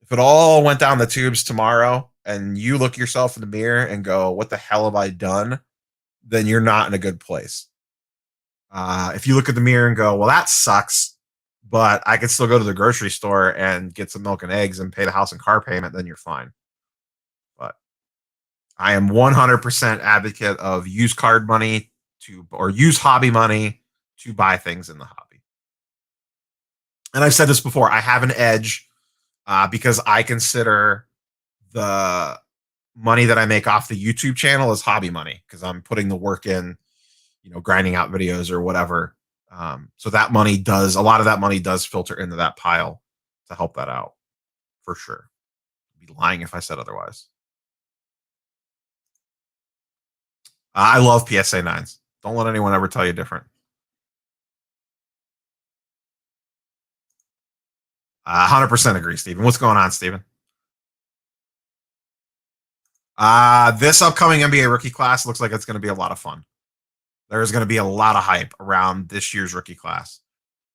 if it all went down the tubes tomorrow and you look yourself in the mirror and go, what the hell have I done? Then you're not in a good place. If you look at the mirror and go, well, that sucks, but I could still go to the grocery store and get some milk and eggs and pay the house and car payment, then you're fine. But I am 100% advocate of use card money or use hobby money to buy things in the hobby. And I've said this before, I have an edge because I consider the money that I make off the YouTube channel as hobby money because I'm putting the work in, grinding out videos or whatever. So that money a lot of that money does filter into that pile to help that out for sure. I'd be lying if I said otherwise. I love PSA 9s. Don't let anyone ever tell you different. 100% agree, Steven. What's going on, Steven? This upcoming NBA rookie class looks like it's going to be a lot of fun. There's going to be a lot of hype around this year's rookie class.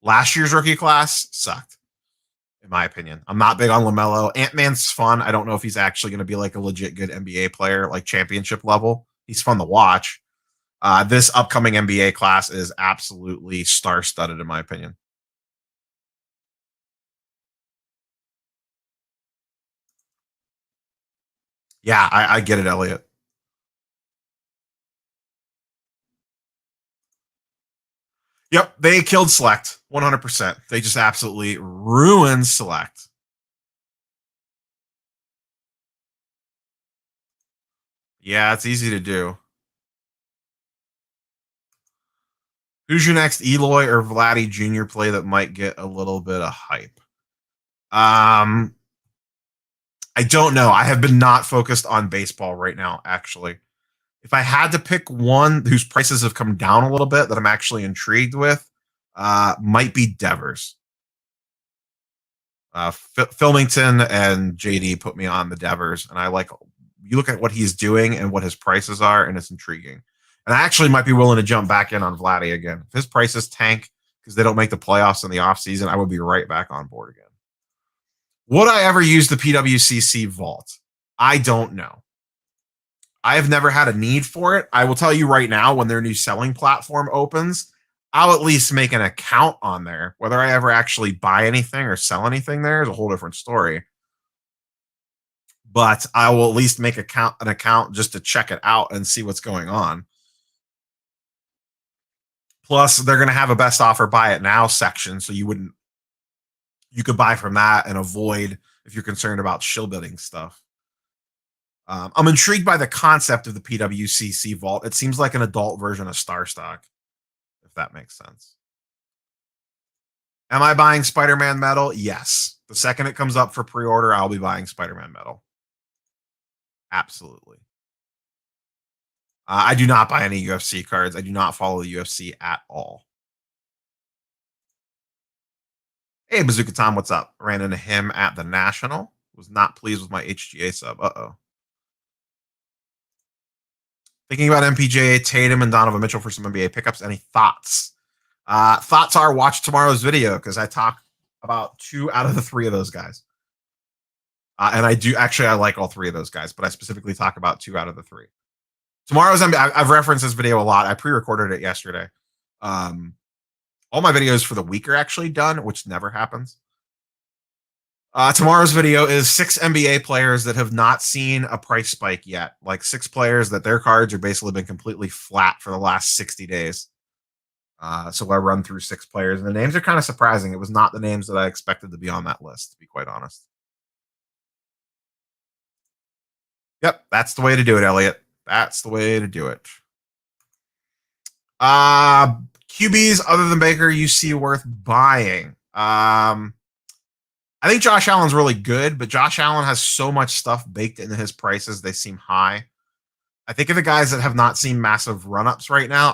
Last year's rookie class sucked, in my opinion. I'm not big on LaMelo. Ant-Man's fun. I don't know if he's actually going to be like a legit good NBA player, like championship level. He's fun to watch. This upcoming NBA class is absolutely star-studded, in my opinion. Yeah, I get it, Elliot. Yep, they killed Select 100%. They just absolutely ruined Select. Yeah, it's easy to do. Who's your next Eloy or Vladdy Jr. play that might get a little bit of hype? I don't know. I have been not focused on baseball right now, actually. If I had to pick one whose prices have come down a little bit that I'm actually intrigued with, might be Devers. Filmington and JD put me on the Devers, and I like. You look at what he's doing and what his prices are, and it's intriguing. And I actually might be willing to jump back in on Vladdy again. If his prices tank because they don't make the playoffs in the offseason, I would be right back on board again. Would I ever use the PWCC vault? I don't know. I have never had a need for it. I will tell you right now, when their new selling platform opens, I'll at least make an account on there. Whether I ever actually buy anything or sell anything there is a whole different story. but I will at least make an account just to check it out and see what's going on. Plus, they're going to have a best offer buy it now section, so you could buy from that and avoid if you're concerned about shill bidding stuff. I'm intrigued by the concept of the Pwcc vault. It seems like an adult version of Star Stock, if that makes sense. Am I buying Spider-Man metal? Yes. The second it comes up for pre-order, I'll be buying Spider-Man metal. Absolutely. I do not buy any UFC cards. I do not follow the UFC at all. Hey, Bazooka Tom, what's up? Ran into him at the National. Was not pleased with my HGA sub. Uh-oh. Thinking about MPJ, Tatum, and Donovan Mitchell for some NBA pickups. Any thoughts? Thoughts are watch tomorrow's video because I talk about 2 out of the 3 of those guys. And I like all 3 of those guys, but I specifically talk about 2 out of the 3. Tomorrow's NBA, I've referenced this video a lot. I pre-recorded it yesterday. All my videos for the week are actually done, which never happens. Tomorrow's video is 6 NBA players that have not seen a price spike yet. Like 6 players that their cards are basically been completely flat for the last 60 days. So I run through 6 players, and the names are kind of surprising. It was not the names that I expected to be on that list, to be quite honest. Yep, that's the way to do it, Elliot. That's the way to do it. QBs other than Baker you see worth buying. I think Josh Allen's really good, but Josh Allen has so much stuff baked into his prices, they seem high. I think of the guys that have not seen massive run-ups right now,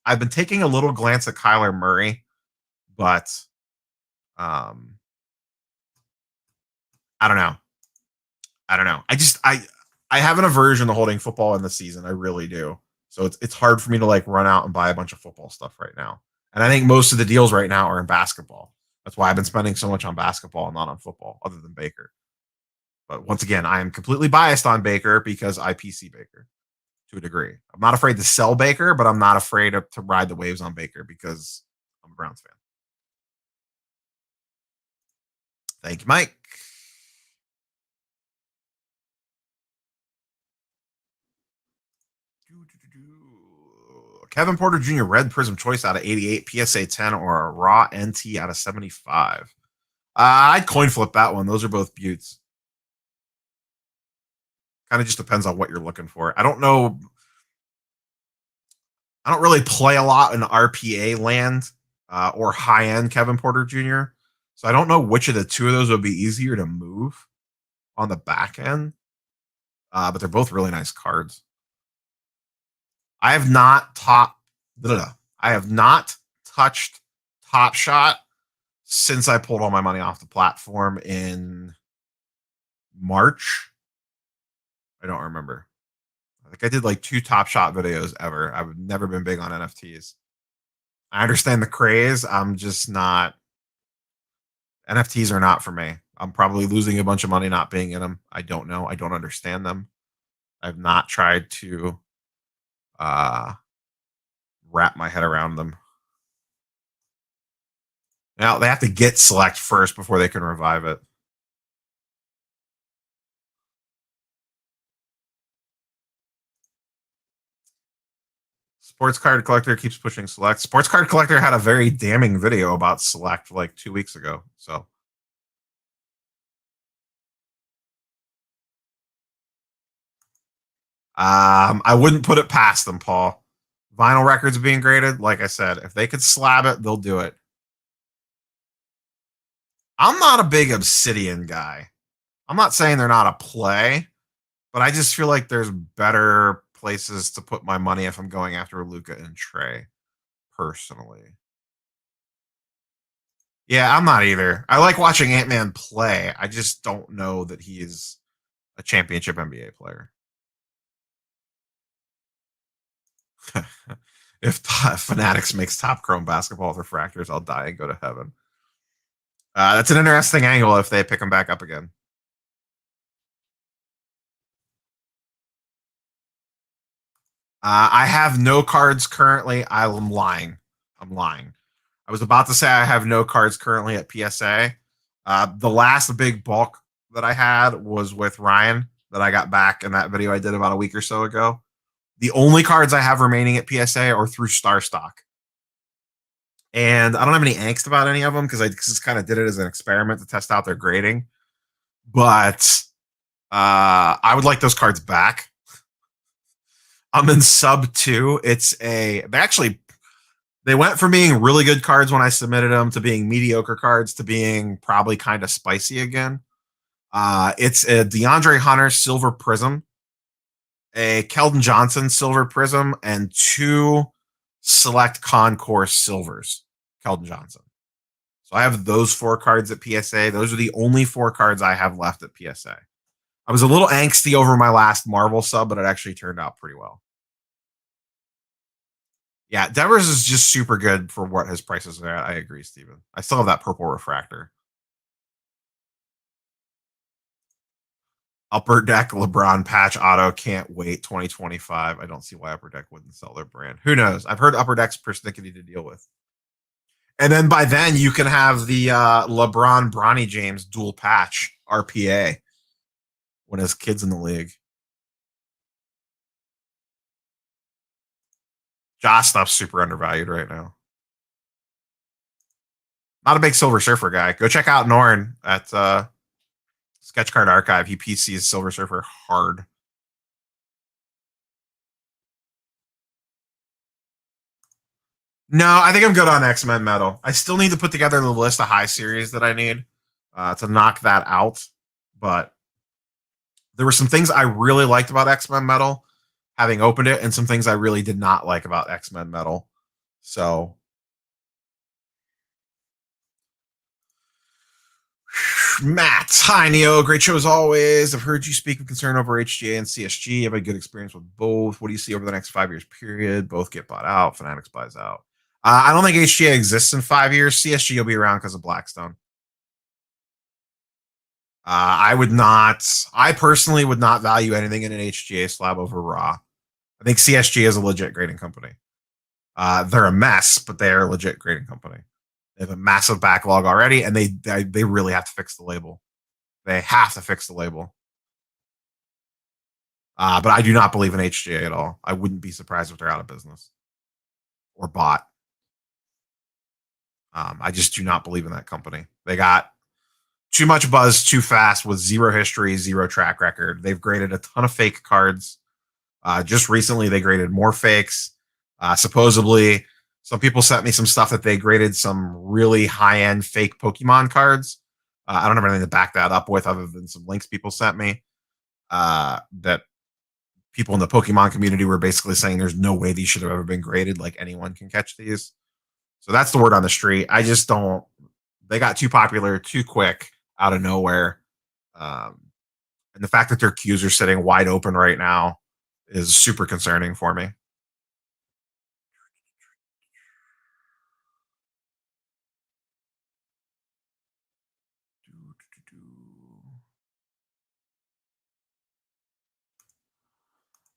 I've been taking a little glance at Kyler Murray, but I don't know. I have an aversion to holding football in the season. I really do. So it's hard for me to like run out and buy a bunch of football stuff right now. And I think most of the deals right now are in basketball. That's why I've been spending so much on basketball and not on football, other than Baker. But once again, I am completely biased on Baker because I PC Baker to a degree. I'm not afraid to sell Baker, but I'm not afraid to ride the waves on Baker because I'm a Browns fan. Thank you, Mike. Kevin Porter Jr. Red Prism Choice out of 88, PSA 10, or a Raw NT out of 75. I'd coin flip that one. Those are both buttes. Kind of just depends on what you're looking for. I don't know. I don't really play a lot in RPA land or high-end Kevin Porter Jr., so I don't know which of the 2 of those would be easier to move on the back end, but they're both really nice cards. I have not touched Top Shot since I pulled all my money off the platform in March. I don't remember. I think I did like 2 Top Shot videos ever. I've never been big on NFTs. I understand the craze. I'm just not. NFTs are not for me. I'm probably losing a bunch of money not being in them. I don't know. I don't understand them. I've not tried to wrap my head around them. Now they have to get select first before they can revive it. Sports Card Collector keeps pushing select. Sports Card Collector had a very damning video about select like 2 weeks ago. So I wouldn't put it past them, Paul. Vinyl records being graded, like I said, if they could slab it, they'll do it. I'm not a big Obsidian guy. I'm not saying they're not a play, but I just feel like there's better places to put my money if I'm going after Luka and Trey, personally. Yeah, I'm not either. I like watching Ant-Man play. I just don't know that he is a championship NBA player. If Fanatics makes Top Chrome basketball with refractors, I'll die and go to heaven. That's an interesting angle if they pick him back up again. I have no cards currently. I'm lying. I was about to say I have no cards currently at PSA. The last big bulk that I had was with Ryan that I got back in that video I did about a week or so ago. The only cards I have remaining at PSA are through Star Stock. And I don't have any angst about any of them because I just kind of did it as an experiment to test out their grading. But I would like those cards back. I'm in sub 2. They went from being really good cards when I submitted them to being mediocre cards to being probably kind of spicy again. It's a DeAndre Hunter Silver Prism, a Keldon Johnson Silver Prism, and 2 Select Concourse Silvers, Keldon Johnson. So I have those 4 cards at PSA. Those are the only 4 cards I have left at PSA. I was a little angsty over my last Marvel sub, but it actually turned out pretty well. Yeah, Devers is just super good for what his prices are at. I agree, Steven. I still have that purple refractor. Upper Deck LeBron patch auto. Can't wait. 2025. I don't see why Upper Deck wouldn't sell their brand. Who knows? I've heard Upper Deck's persnickety to deal with. And then by then you can have the LeBron Bronny James dual patch RPA when his kid's in the league. Josh stuff's super undervalued right now. Not a big Silver Surfer guy. Go check out Norn at Sketch Card Archive. He PCs Silver Surfer hard. No, I think I'm good on X-Men Metal. I still need to put together the list of high series that I need to knock that out. But there were some things I really liked about X-Men Metal, having opened it, and some things I really did not like about X-Men Metal. So Matt, hi Neo, great show as always. I've heard you speak with concern over HGA and CSG. You have a good experience with both. What do you see over the next 5 years period? Both get bought out. Fanatics buys out. I don't think HGA exists in 5 years. CSG will be around because of Blackstone. I personally would not value anything in an HGA slab over Raw. I think CSG is a legit grading company. They're a mess, but they are a legit grading company. They have a massive backlog already, and they really have to fix the label. They have to fix the label. But I do not believe in HGA at all. I wouldn't be surprised if they're out of business or bought. I just do not believe in that company. They got too much buzz too fast with zero history, zero track record. They've graded a ton of fake cards. Just recently, they graded more fakes. Supposedly, some people sent me some stuff that they graded some really high-end fake Pokemon cards. I don't have anything to back that up with other than some links people sent me that people in the Pokemon community were basically saying there's no way these should have ever been graded. Like anyone can catch these. So that's the word on the street. I just don't. They got too popular too quick out of nowhere. And the fact that their queues are sitting wide open right now is super concerning for me.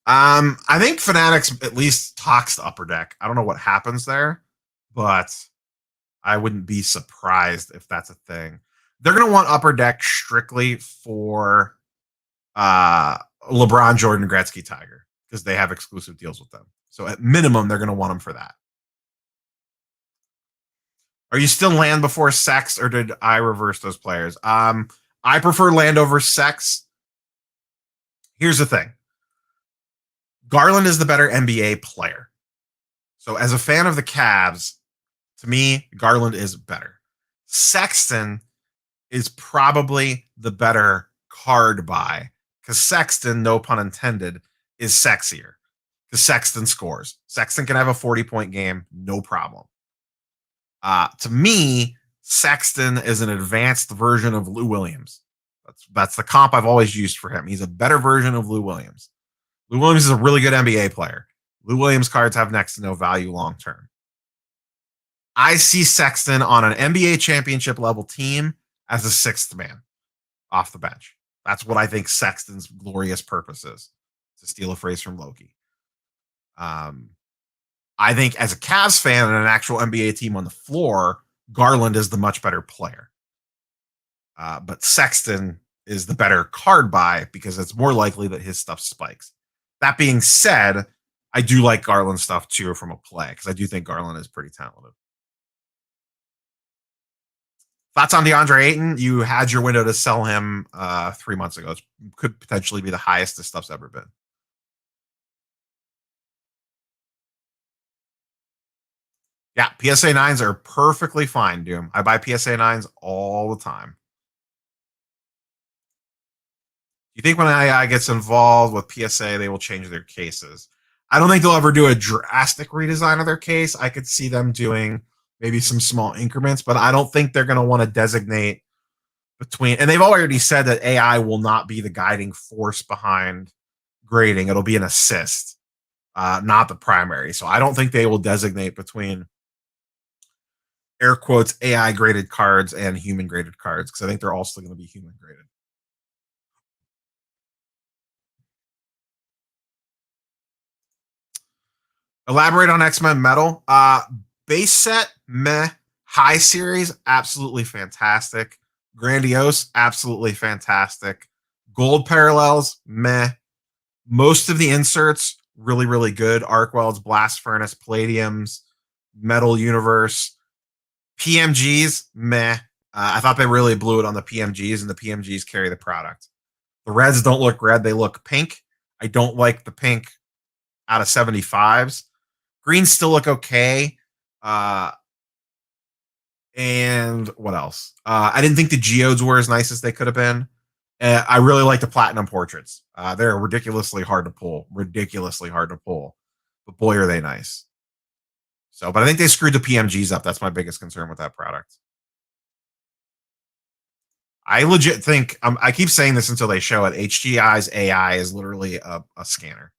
I think Fanatics at least talks to Upper Deck. I don't know what happens there, but I wouldn't be surprised if that's a thing. They're going to want Upper Deck strictly for LeBron, Jordan, Gretzky, Tiger because they have exclusive deals with them. So at minimum, they're going to want them for that. Are you still land before sex, or did I reverse those players? I prefer land over sex. Here's the thing. Garland is the better NBA player. So as a fan of the Cavs, to me, Garland is better. Sexton is probably the better card buy because Sexton, no pun intended, is sexier because Sexton scores. Sexton can have a 40-point game, no problem. To me, Sexton is an advanced version of Lou Williams. That's the comp I've always used for him. He's a better version of Lou Williams. Lou Williams is a really good NBA player. Lou Williams cards have next to no value long term. I see Sexton on an NBA championship level team as a sixth man off the bench. That's what I think Sexton's glorious purpose is, to steal a phrase from Loki. I think as a Cavs fan and an actual NBA team on the floor, Garland is the much better player. But Sexton is the better card buy because it's more likely that his stuff spikes. That being said, I do like Garland stuff too from a play because I do think Garland is pretty talented. Thoughts on DeAndre Ayton? You had your window to sell him 3 months ago. It could potentially be the highest this stuff's ever been. Yeah, PSA 9s are perfectly fine, Doom. I buy PSA 9s all the time. You think when AI gets involved with PSA, they will change their cases? I don't think they'll ever do a drastic redesign of their case. I could see them doing maybe some small increments, but I don't think they're going to want to designate between. And they've already said that AI will not be the guiding force behind grading. It'll be an assist, not the primary. So I don't think they will designate between air quotes AI graded cards and human graded cards because I think they're all still going to be human graded. Elaborate on X-Men Metal. Base set, meh. High series, absolutely fantastic. Grandiose, absolutely fantastic. Gold parallels, meh. Most of the inserts, really, really good. Arcwelds, Blast Furnace, Palladiums, Metal Universe. PMGs, meh. I thought they really blew it on the PMGs, and the PMGs carry the product. The reds don't look red, they look pink. I don't like the pink out of 75s. Greens still look okay. And what else? I didn't think the geodes were as nice as they could have been. I really like the platinum portraits. They're ridiculously hard to pull. Ridiculously hard to pull. But boy, are they nice. So, but I think they screwed the PMGs up. That's my biggest concern with that product. I legit think I keep saying this until they show it. HGI's AI is literally a scanner.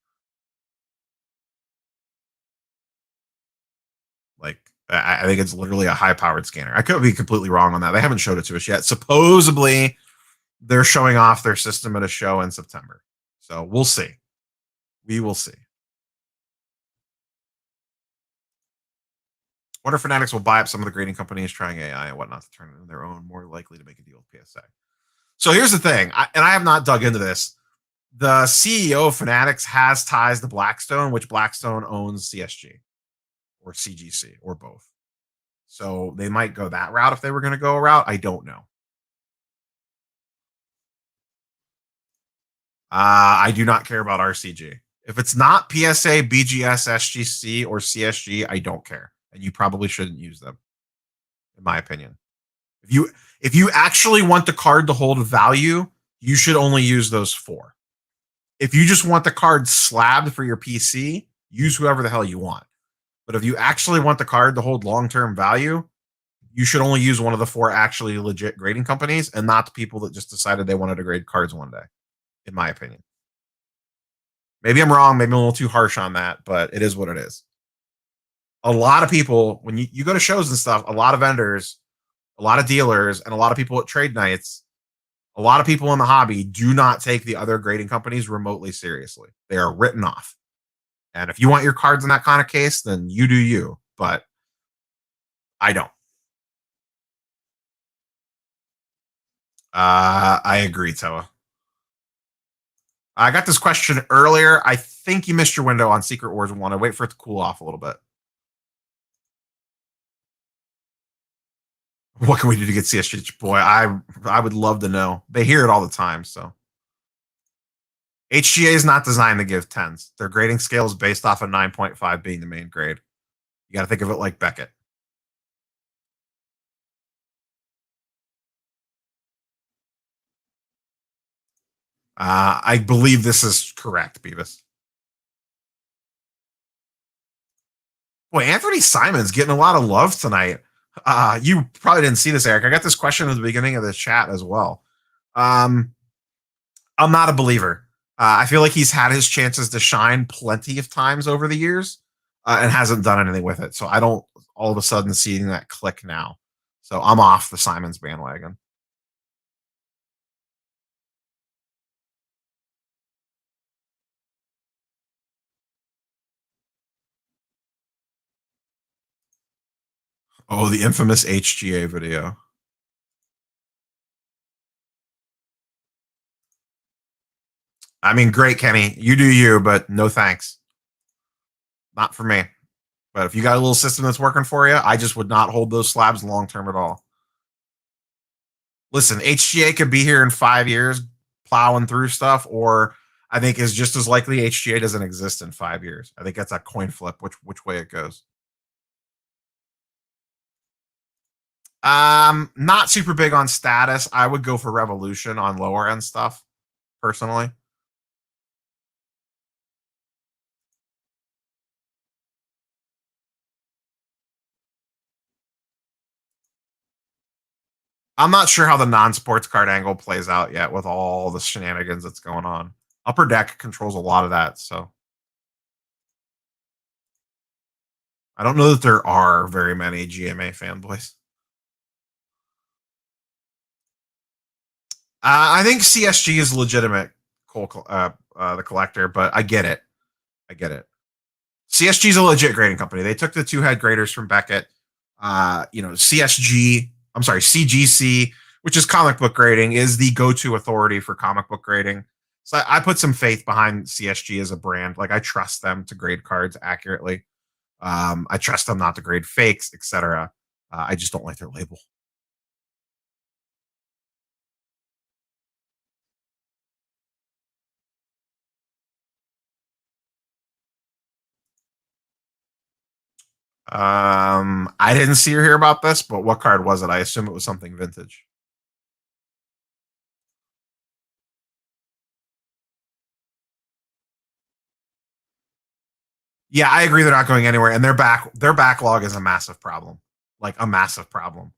Like I think it's literally a high-powered scanner. I could be completely wrong on that. They haven't showed it to us yet. Supposedly, they're showing off their system at a show in September. So we'll see. We will see. Wonder if Fanatics will buy up some of the grading companies trying AI and whatnot to turn it into their own, more likely to make a deal with PSA. So here's the thing, and I have not dug into this. The CEO of Fanatics has ties to Blackstone, which Blackstone owns CSG or CGC or both. So they might go that route if they were going to go a route. I don't know. I do not care about RCG. If it's not PSA, BGS, SGC, or CSG, I don't care, and you probably shouldn't use them, in my opinion. If you actually want the card to hold value, you should only use those four. If you just want the card slabbed for your PC, use whoever the hell you want. But if you actually want the card to hold long-term value, you should only use one of the four actually legit grading companies and not the people that just decided they wanted to grade cards one day, in my opinion. Maybe I'm wrong. Maybe I'm a little too harsh on that, but it is what it is. A lot of people, when you go to shows and stuff, a lot of vendors, a lot of dealers, and a lot of people at trade nights, a lot of people in the hobby do not take the other grading companies remotely seriously. They are written off. And if you want your cards in that kind of case, then you do you. But I don't. I agree, Toa. I got this question earlier. I think you missed your window on Secret Wars 1. I wait for it to cool off a little bit. What can we do to get CSG? Boy, I would love to know. They hear it all the time. So HGA is not designed to give 10s. Their grading scale is based off of 9.5 being the main grade. You got to think of it like Beckett. I believe this is correct, Beavis. Boy, Anthony Simon's getting a lot of love tonight. You probably didn't see this, Eric. I got this question at the beginning of the chat as well. I'm not a believer. I feel like he's had his chances to shine plenty of times over the years and hasn't done anything with it. So I don't all of a sudden seeing that click now. So I'm off the Simons bandwagon. Oh, the infamous HGA video. I mean, great, Kenny. You do you, but no thanks. Not for me. But if you got a little system that's working for you, I just would not hold those slabs long term at all. Listen, HGA could be here in 5 years plowing through stuff, or I think is just as likely HGA doesn't exist in 5 years. I think that's a coin flip, which way it goes. Not super big on status. I would go for Revolution on lower end stuff, personally. I'm not sure how the non-sports card angle plays out yet with all the shenanigans that's going on. Upper Deck controls a lot of that, so I don't know that there are very many GMA fanboys. I think CSG is legitimate, the collector, but I get it. I get it. CSG is a legit grading company. They took the two head graders from Beckett. CSG, I'm sorry, CGC, which is comic book grading, is the go-to authority for comic book grading. So I put some faith behind CSG as a brand. Like I trust them to grade cards accurately. I trust them not to grade fakes, etc. I just don't like their label. I didn't see or hear about this, but what card was it? I assume it was something vintage. Yeah, I agree. They're not going anywhere, and their backlog is a massive problem, like a massive problem.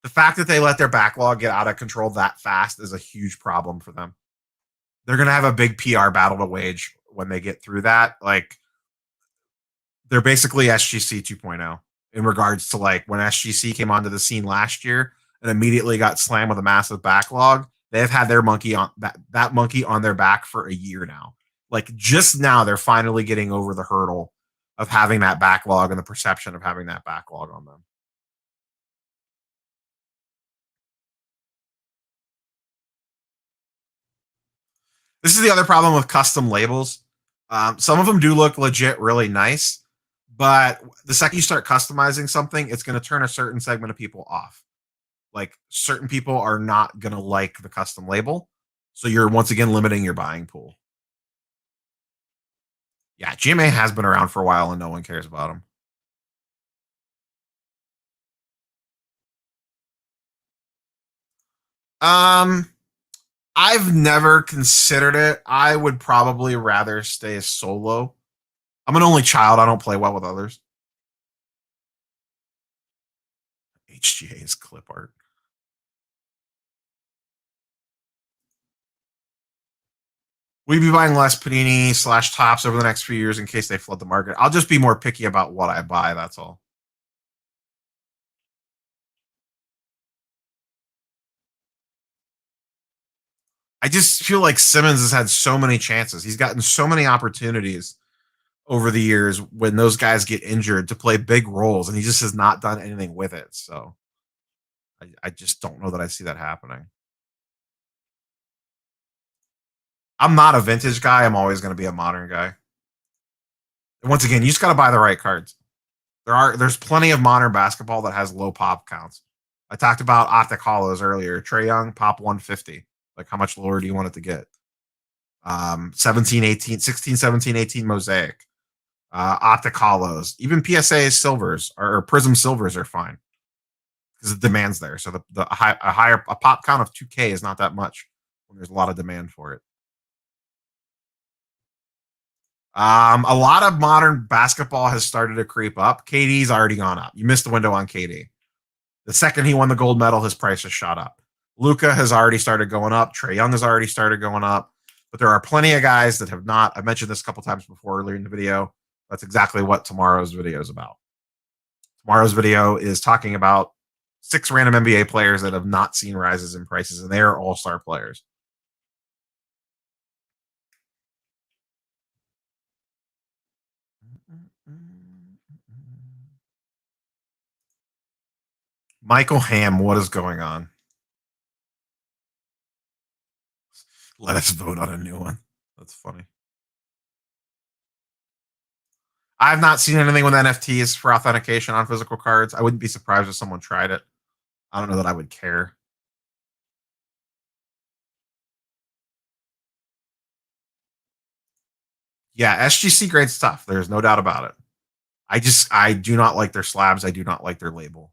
The fact that they let their backlog get out of control that fast is a huge problem for them. They're going to have a big PR battle to wage when they get through that. Like they're basically SGC 2.0 in regards to like when SGC came onto the scene last year and immediately got slammed with a massive backlog. They've had their monkey on that monkey on their back for a year now. Like just now, they're finally getting over the hurdle of having that backlog and the perception of having that backlog on them. This is the other problem with custom labels. Some of them do look legit really nice, but the second you start customizing something, it's going to turn a certain segment of people off. Like certain people are not going to like the custom label. So you're once again limiting your buying pool. Yeah, GMA has been around for a while and no one cares about them. Um, I've never considered it. I would probably rather stay solo. I'm an only child. I don't play well with others. HGA is clip art. Will you be buying less Panini / tops over the next few years in case they flood the market? I'll just be more picky about what I buy. That's all. I just feel like Simmons has had so many chances. He's gotten so many opportunities over the years when those guys get injured to play big roles, and he just has not done anything with it. So I just don't know that I see that happening. I'm not a vintage guy. I'm always going to be a modern guy. And once again, you just got to buy the right cards. There's plenty of modern basketball that has low pop counts. I talked about optic hollows earlier. Trae Young pop 150. Like how much lower do you want it to get? 17, 18, 16, 17, 18 mosaic. Optic hollows, even PSA silvers or Prism silvers are fine because the demand's there. So a pop count of 2K is not that much when there's a lot of demand for it. A lot of modern basketball has started to creep up. KD's already gone up. You missed the window on KD. The second he won the gold medal, his price has shot up. Luka has already started going up. Trae Young has already started going up. But there are plenty of guys that have not. I mentioned this a couple times before earlier in the video. That's exactly what tomorrow's video is about. Tomorrow's video is talking about 6 random NBA players that have not seen rises in prices, and they are all-star players. Michael Ham, what is going on? Let us vote on a new one. That's funny. I've not seen anything with NFTs for authentication on physical cards. I wouldn't be surprised if someone tried it. I don't know that I would care. Yeah, SGC grade stuff. There's no doubt about it. I do not like their slabs. I do not like their label.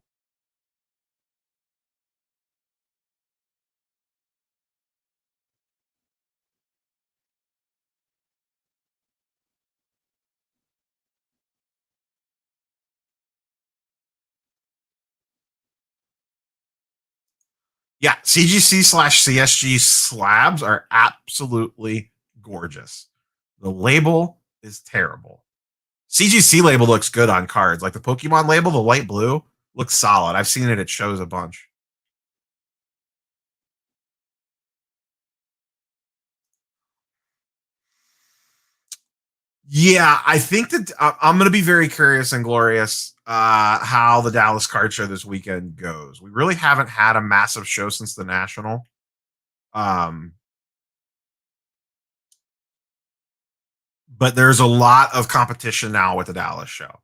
Yeah, CGC slash CSG slabs are absolutely gorgeous. The label is terrible. CGC label looks good on cards. Like the Pokemon label, the light blue looks solid. I've seen it at shows a bunch. Yeah, I think that I'm going to be very curious and glorious how the Dallas Card Show this weekend goes. We really haven't had a massive show since the National. Um, but there's a lot of competition now with the Dallas Show.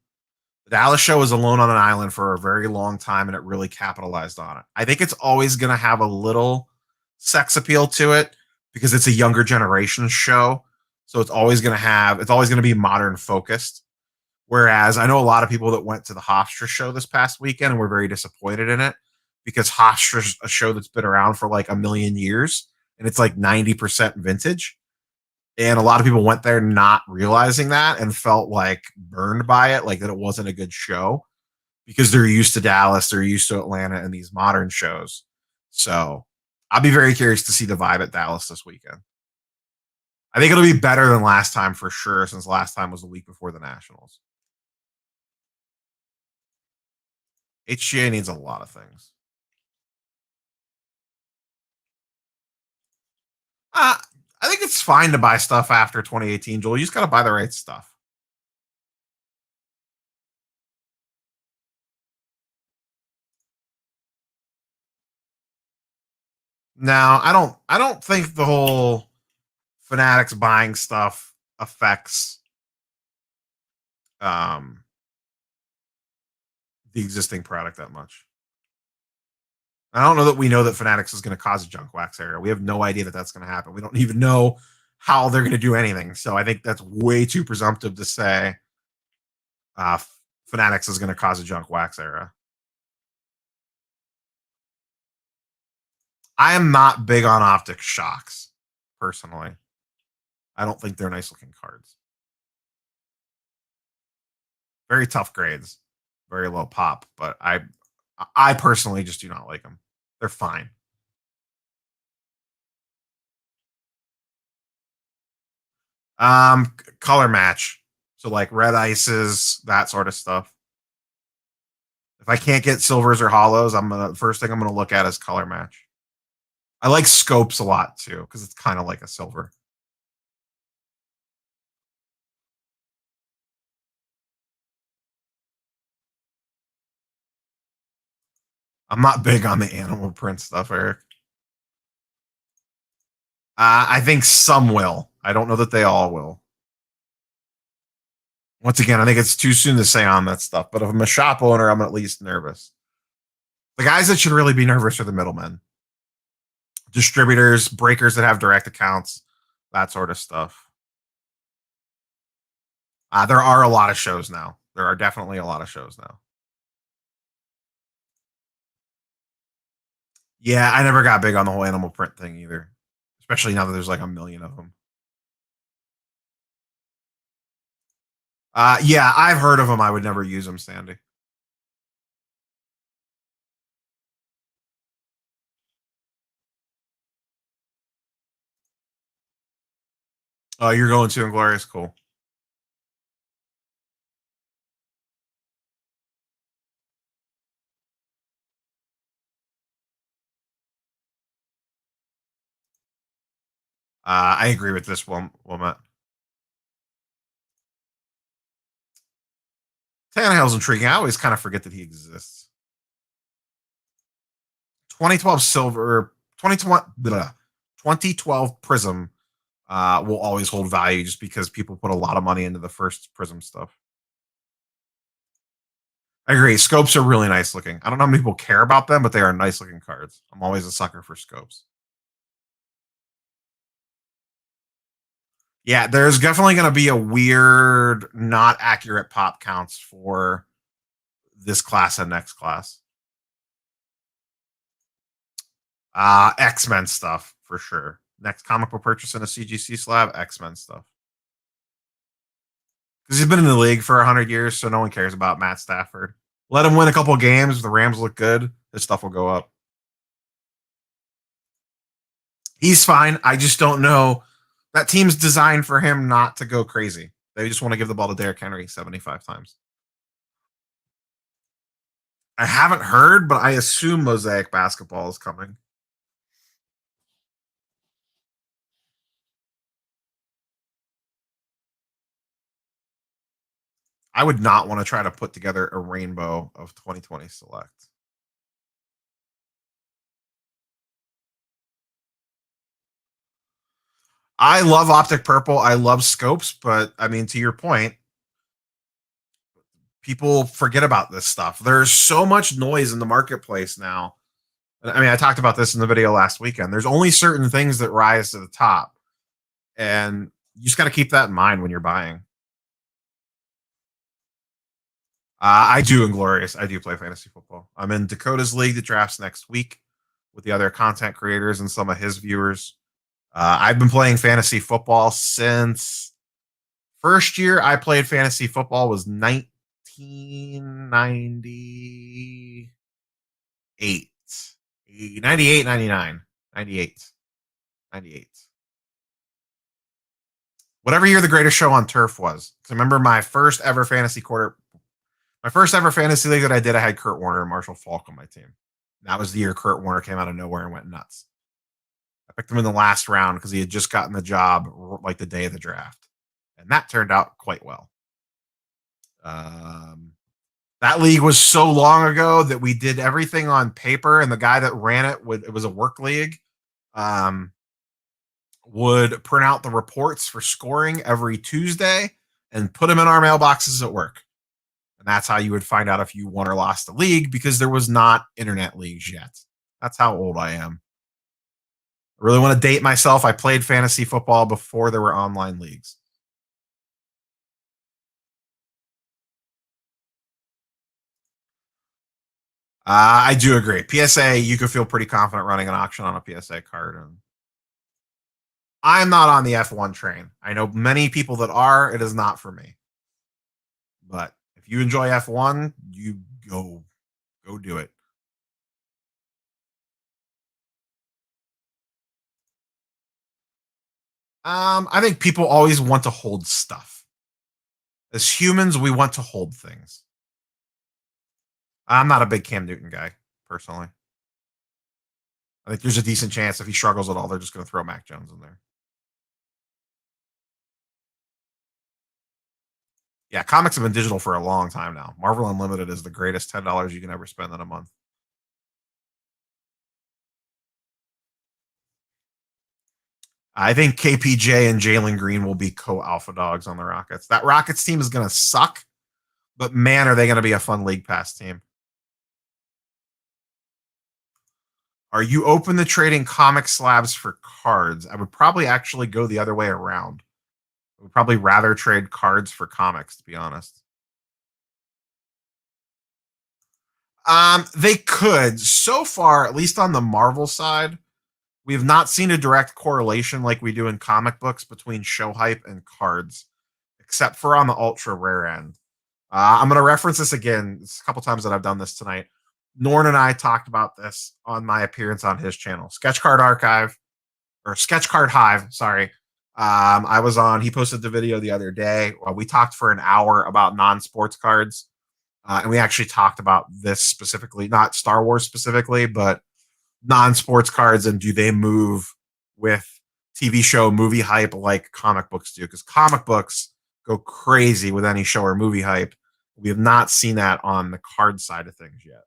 The Dallas Show was alone on an island for a very long time, and it really capitalized on it. I think it's always going to have a little sex appeal to it because it's a younger generation show. So it's always going to be modern focused. Whereas I know a lot of people that went to the Hofstra show this past weekend and were very disappointed in it because Hofstra's a show that's been around for like a million years and it's like 90% vintage. And a lot of people went there not realizing that and felt like burned by it, like that it wasn't a good show because they're used to Dallas, they're used to Atlanta and these modern shows. So I'll be very curious to see the vibe at Dallas this weekend. I think it'll be better than last time for sure, since last time was the week before the Nationals. HGA needs a lot of things. Uh, I think it's fine to buy stuff after 2018, Joel. You just got to buy the right stuff. Now, I don't think the whole Fanatics buying stuff affects um the existing product that much. I don't know that we know that Fanatics is going to cause a junk wax error. We have no idea that that's going to happen. We don't even know how they're going to do anything. So I think that's way too presumptive to say uh, Fanatics is going to cause a junk wax era. I am not big on optic shocks, personally. I don't think they're nice looking cards. Very tough grades, very low pop, but I personally just do not like them. They're fine. Color match. So like red ices, that sort of stuff. If I can't get silvers or hollows, I'm gonna first thing I'm gonna look at is color match. I like scopes a lot too because it's kind of like a silver. I'm not big on the animal print stuff, Eric. I think some will. I don't know that they all will. Once again, I think it's too soon to say on that stuff. But if I'm a shop owner, I'm at least nervous. The guys that should really be nervous are the middlemen, distributors, breakers that have direct accounts, that sort of stuff. There are a lot of shows now. There are definitely a lot of shows now. Yeah, I never got big on the whole animal print thing either, especially now that there's like a million of them. Yeah, I've heard of them. I would never use them, Sandy. Oh, you're going to Inglorious? Cool. I agree with this one, woman. Tannehill's intriguing. I always kind of forget that he exists. 2012 silver, 2012 Prism will always hold value just because people put a lot of money into the first Prism stuff. I agree. Scopes are really nice looking. I don't know how many people care about them, but they are nice looking cards. I'm always a sucker for scopes. Yeah, there's definitely going to be a weird, not accurate pop counts for this class and next class. X-Men stuff for sure. Next comic book purchase in a CGC slab, X-Men stuff. Because he's been in the league for 100 years, so no one cares about Matt Stafford. Let him win a couple games. If the Rams look good, his stuff will go up. He's fine. I just don't know. That team's designed for him not to go crazy. They just want to give the ball to Derrick Henry 75 times. I haven't heard, but I assume Mosaic Basketball is coming. I would not want to try to put together a rainbow of 2020 Select. I love Optic Purple. I love Scopes, but I mean, to your point, people forget about this stuff. There's so much noise in the marketplace now. I mean, I talked about this in the video last weekend. There's only certain things that rise to the top, and you just got to keep that in mind when you're buying. I do Inglorious. I do play fantasy football. I'm in Dakota's league that drafts next week with the other content creators and some of his viewers. I've been playing fantasy football since first year I played fantasy football was 1998. 98, 99. 98. 98. Whatever year the greatest show on turf was. Because I remember my first ever fantasy league that I did, I had Kurt Warner and Marshall Falk on my team. That was the year Kurt Warner came out of nowhere and went nuts. I picked him in the last round because he had just gotten the job like the day of the draft. And that turned out quite well. That league was so long ago that we did everything on paper, and the guy that ran it it was a work league. Would print out the reports for scoring every Tuesday and put them in our mailboxes at work. And that's how you would find out if you won or lost the league, because there was not internet leagues yet. That's how old I am. I really want to date myself. I played fantasy football before there were online leagues. I do agree. PSA, you could feel pretty confident running an auction on a PSA card. And I'm not on the F1 train. I know many people that are. It is not for me. But if you enjoy F1, you go do it. I think people always want to hold stuff. As humans, we want to hold things. I'm not a big Cam Newton guy, personally. I think there's a decent chance if he struggles at all, they're just going to throw Mac Jones in there. Yeah, comics have been digital for a long time now. Marvel Unlimited is the greatest $10 you can ever spend in a month. I think KPJ and Jalen Green will be co-alpha dogs on the Rockets. That Rockets team is going to suck, but man, are they going to be a fun league pass team. Are you open to trading comic slabs for cards? I would probably actually go the other way around. I would probably rather trade cards for comics, to be honest. They could. So far, at least on the Marvel side, we have not seen a direct correlation like we do in comic books between show hype and cards, except for on the ultra rare end. I'm going to reference this again. It's a couple times that I've done this tonight. Norn and I talked about this on my appearance on his channel, Sketch Card Archive, or Sketch Card Hive. Sorry. I was on, he posted the video the other day. We talked for an hour about non-sports cards. And we actually talked about this specifically, not Star Wars specifically, but non-sports cards, and do they move with TV show movie hype like comic books do? Because comic books go crazy with any show or movie hype. We have not seen that on the card side of things yet.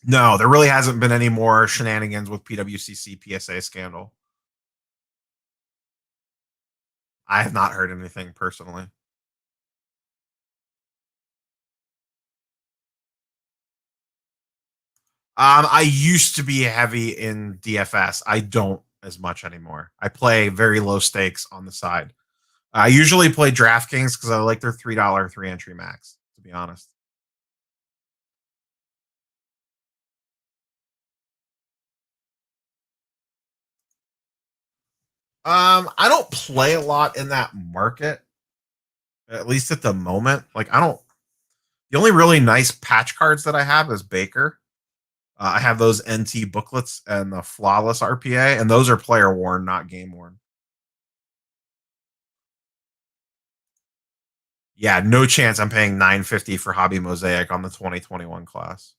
No, there really hasn't been any more shenanigans with PWCC PSA scandal. I have not heard anything personally. I used to be heavy in DFS. I don't as much anymore. I play very low stakes on the side. I usually play DraftKings because I like their $3 three entry max, to be honest. I don't play a lot in that market, at least at the moment. Like, I don't. The only really nice patch cards that I have is Baker. I have those NT booklets and the flawless RPA, and those are player worn, not game worn. Yeah, no chance I'm paying $9.50 for Hobby Mosaic on the 2021 class.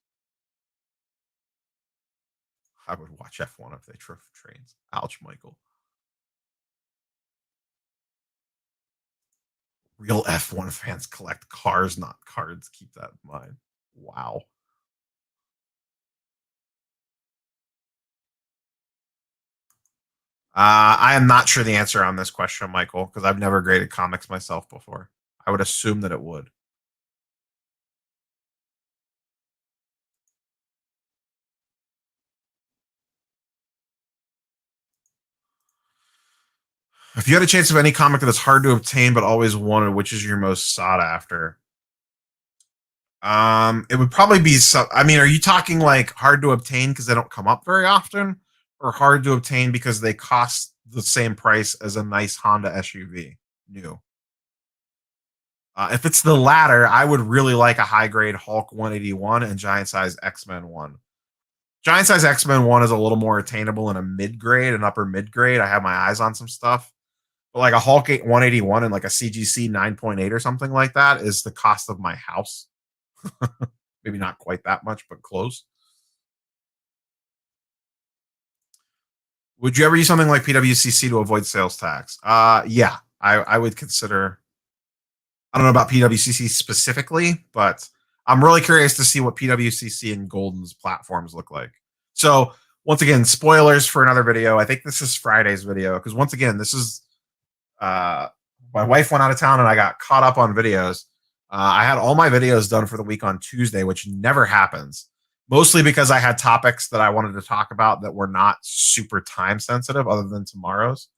I would watch F1 if they drove trains. Ouch, Michael. Real F1 fans collect cars, not cards. Keep that in mind. Wow. I am not sure the answer on this question, Michael, because I've never graded comics myself before. I would assume that it would. If you had a chance of any comic that is hard to obtain but always wanted, which is your most sought after? It would probably be some. I mean, are you talking like hard to obtain because they don't come up very often, or hard to obtain because they cost the same price as a nice Honda SUV new? If it's the latter, I would really like a high grade Hulk 181 and Giant Size X Men 1. Giant Size X Men 1 is a little more attainable in a mid grade, an upper mid grade. I have my eyes on some stuff. But like a Hulk 181 and like a CGC 9.8 or something like that is the cost of my house. Maybe not quite that much, but close. Would you ever use something like PWCC to avoid sales tax? Yeah, I would consider. I don't know about PWCC specifically, but I'm really curious to see what PWCC and Golden's platforms look like. So once again, spoilers for another video. I think this is Friday's video because once again, this is uh, my wife went out of town and I got caught up on videos. I had all my videos done for the week on Tuesday, which never happens. Mostly because I had topics that I wanted to talk about that were not super time sensitive, other than tomorrow's.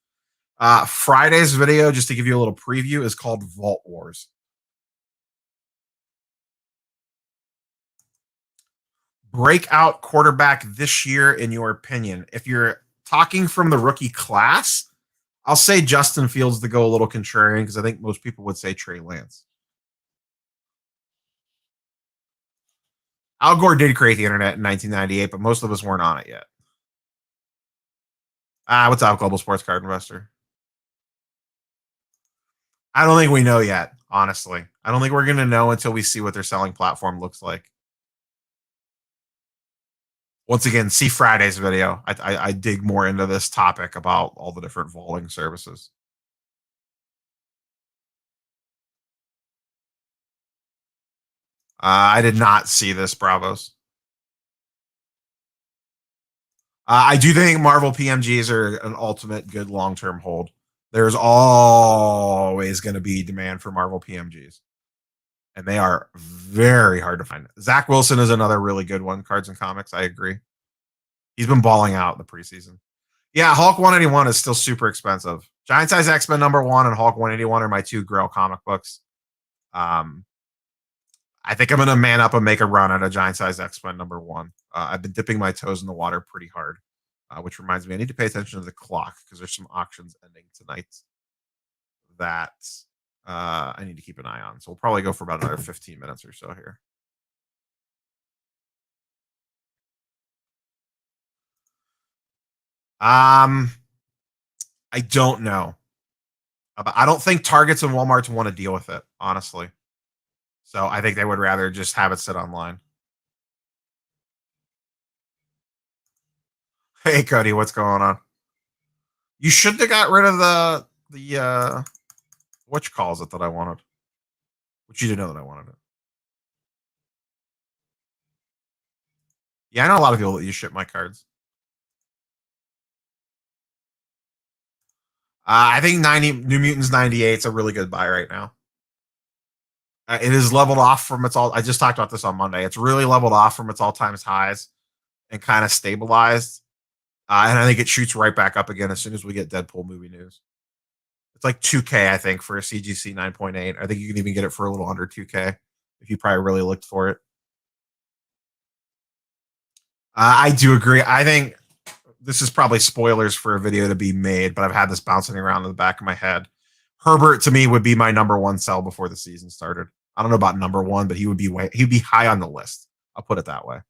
Friday's video, just to give you a little preview, is called Vault Wars. Breakout quarterback this year, in your opinion? If you're talking from the rookie class, I'll say Justin Fields to go a little contrarian because I think most people would say Trey Lance. Al Gore did create the internet in 1998, but most of us weren't on it yet. What's up, Global Sports Card Investor? I don't think we know yet, honestly. I don't think we're going to know until we see what their selling platform looks like. Once again, see Friday's video. I dig more into this topic about all the different vaulting services. I did not see this, Bravos. I do think Marvel PMGs are an ultimate good long-term hold. There's always going to be demand for Marvel PMGs, and they are very hard to find. Zach Wilson is another really good one. Cards and Comics, I agree. He's been balling out in the preseason. Yeah, Hulk 181 is still super expensive. Giant Size X-Men #1 and Hulk 181 are my two Grail comic books. I think I'm going to man up and make a run at a Giant Size X-Men #1. I've been dipping my toes in the water pretty hard, which reminds me I need to pay attention to the clock because there's some auctions ending tonight that I need to keep an eye on. So we'll probably go for about another 15 minutes or so here. I don't know. I don't think Targets and Walmarts want to deal with it, honestly. So I think they would rather just have it sit online. Hey Cody, what's going on? You shouldn't have got rid of the which calls it that I wanted. Which you didn't know that I wanted it. Yeah, I know a lot of people that use ship my cards. I think 90 New Mutants 98 is a really good buy right now. It is leveled off from its all. I just talked about this on Monday. It's really leveled off from its all times highs and kind of stabilized. And I think it shoots right back up again as soon as we get Deadpool movie news. It's like 2K, I think, for a CGC 9.8. I think you can even get it for a little under 2K if you probably really looked for it. I do agree. I think this is probably spoilers for a video to be made, but I've had this bouncing around in the back of my head. Herbert to me would be my number one sell before the season started. I don't know about number one, but he'd be high on the list. I'll put it that way.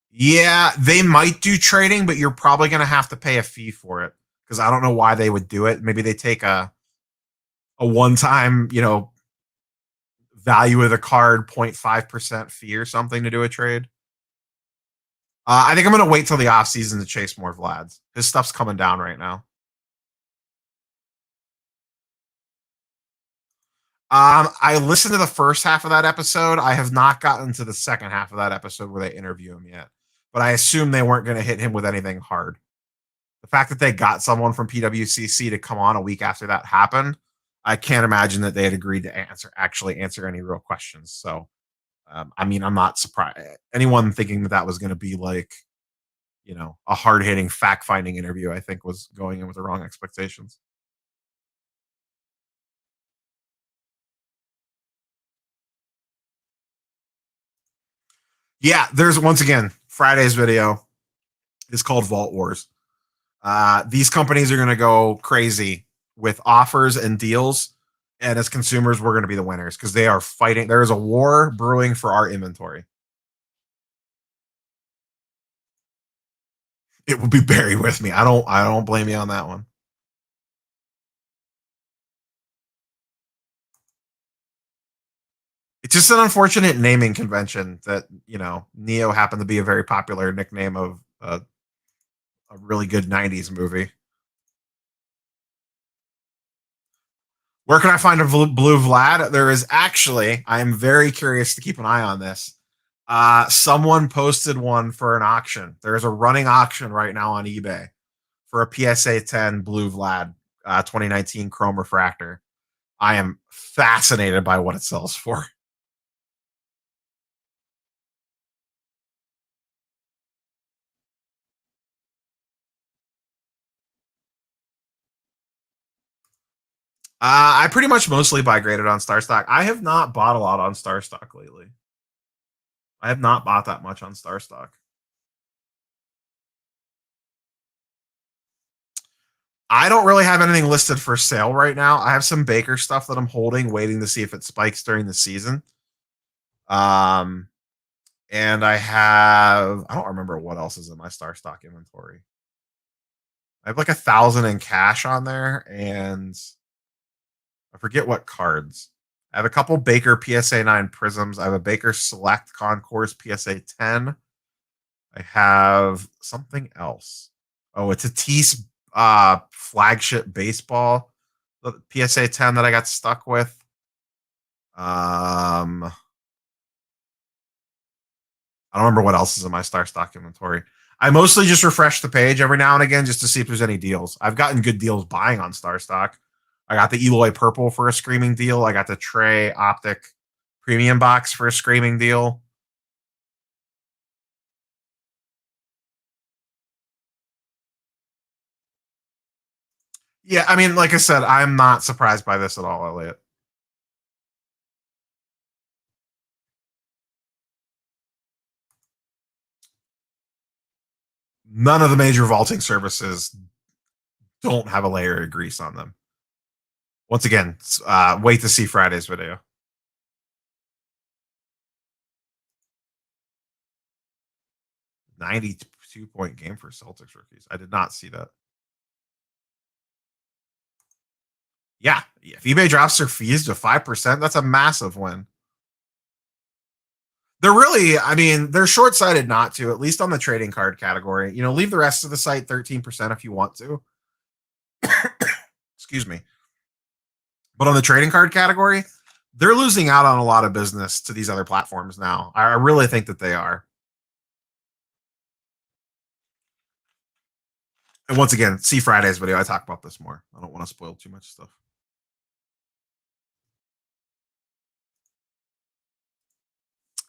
Yeah, they might do trading, but you're probably going to have to pay a fee for it because I don't know why they would do it. Maybe they take a one time, value of the card 0.5% fee or something to do a trade. I think I'm going to wait till the off season to chase more Vlads. His stuff's coming down right now. I listened to the first half of that episode. I have not gotten to the second half of that episode where they interview him yet, but I assume they weren't going to hit him with anything hard. The fact that they got someone from Pwcc to come on a week after that happened, I can't imagine that they had agreed to actually answer any real questions. So, I mean, I'm not surprised. Anyone thinking that that was going to be like, a hard hitting fact finding interview, I think was going in with the wrong expectations. Yeah, there's once again Friday's video is called Vault Wars. These companies are going to go crazy with offers and deals, and as consumers, we're going to be the winners because they are fighting. There is a war brewing for our inventory. It will be buried with me. I don't blame you on that one. It's just an unfortunate naming convention that Neo happened to be a very popular nickname of a really good '90s movie. Where can I find a blue Vlad? There is actually. I am very curious to keep an eye on this. Someone posted one for an auction. There is a running auction right now on eBay for a PSA 10 blue Vlad 2019 Chrome Refractor. I am fascinated by what it sells for. I pretty much mostly buy graded on Star Stock. I have not bought a lot on Star Stock lately. I have not bought that much on Star Stock. I don't really have anything listed for sale right now. I have some Baker stuff that I'm holding, waiting to see if it spikes during the season. Um, and I don't remember what else is in my Star Stock inventory. I have like 1,000 in cash on there, and I forget what cards. I have a couple Baker PSA 9 Prisms. I have a Baker Select Concourse PSA 10. I have something else. Oh, it's a Tease flagship baseball, the PSA 10 that I got stuck with. I don't remember what else is in my Star Stock inventory. I mostly just refresh the page every now and again just to see if there's any deals. I've gotten good deals buying on Star Stock. I got the Eloy Purple for a screaming deal. I got the Trey Optic Premium Box for a screaming deal. Yeah, I mean, like I said, I'm not surprised by this at all, Elliot. None of the major vaulting services don't have a layer of grease on them. Once again, wait to see Friday's video. 92-point game for Celtics rookies. I did not see that. Yeah, if eBay drops their fees to 5%, that's a massive win. They're really, I mean, they're short sighted not to, at least on the trading card category. Leave the rest of the site 13% if you want to. Excuse me. But on the trading card category, They're losing out on a lot of business to these other platforms now. I really think that they are. And once again, see Friday's video. I talk about this more. I don't want to spoil too much stuff.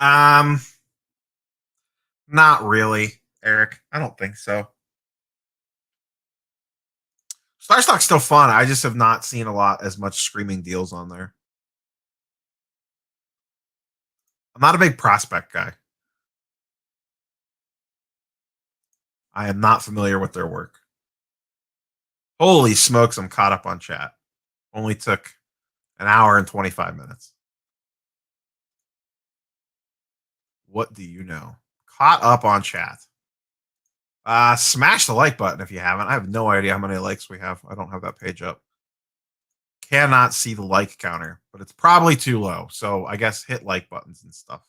Um, Not really, Eric. I don't think so. Starstock's still fun. I just have not seen a lot as much screaming deals on there. I'm not a big prospect guy. I am not familiar with their work. Holy smokes, I'm caught up on chat. Only took an hour and 25 minutes. What do you know? Caught up on chat. Smash the like button if you haven't. I have no idea how many likes we have. I don't have that page up. Cannot see the like counter, but it's probably too low. So I guess hit like buttons and stuff.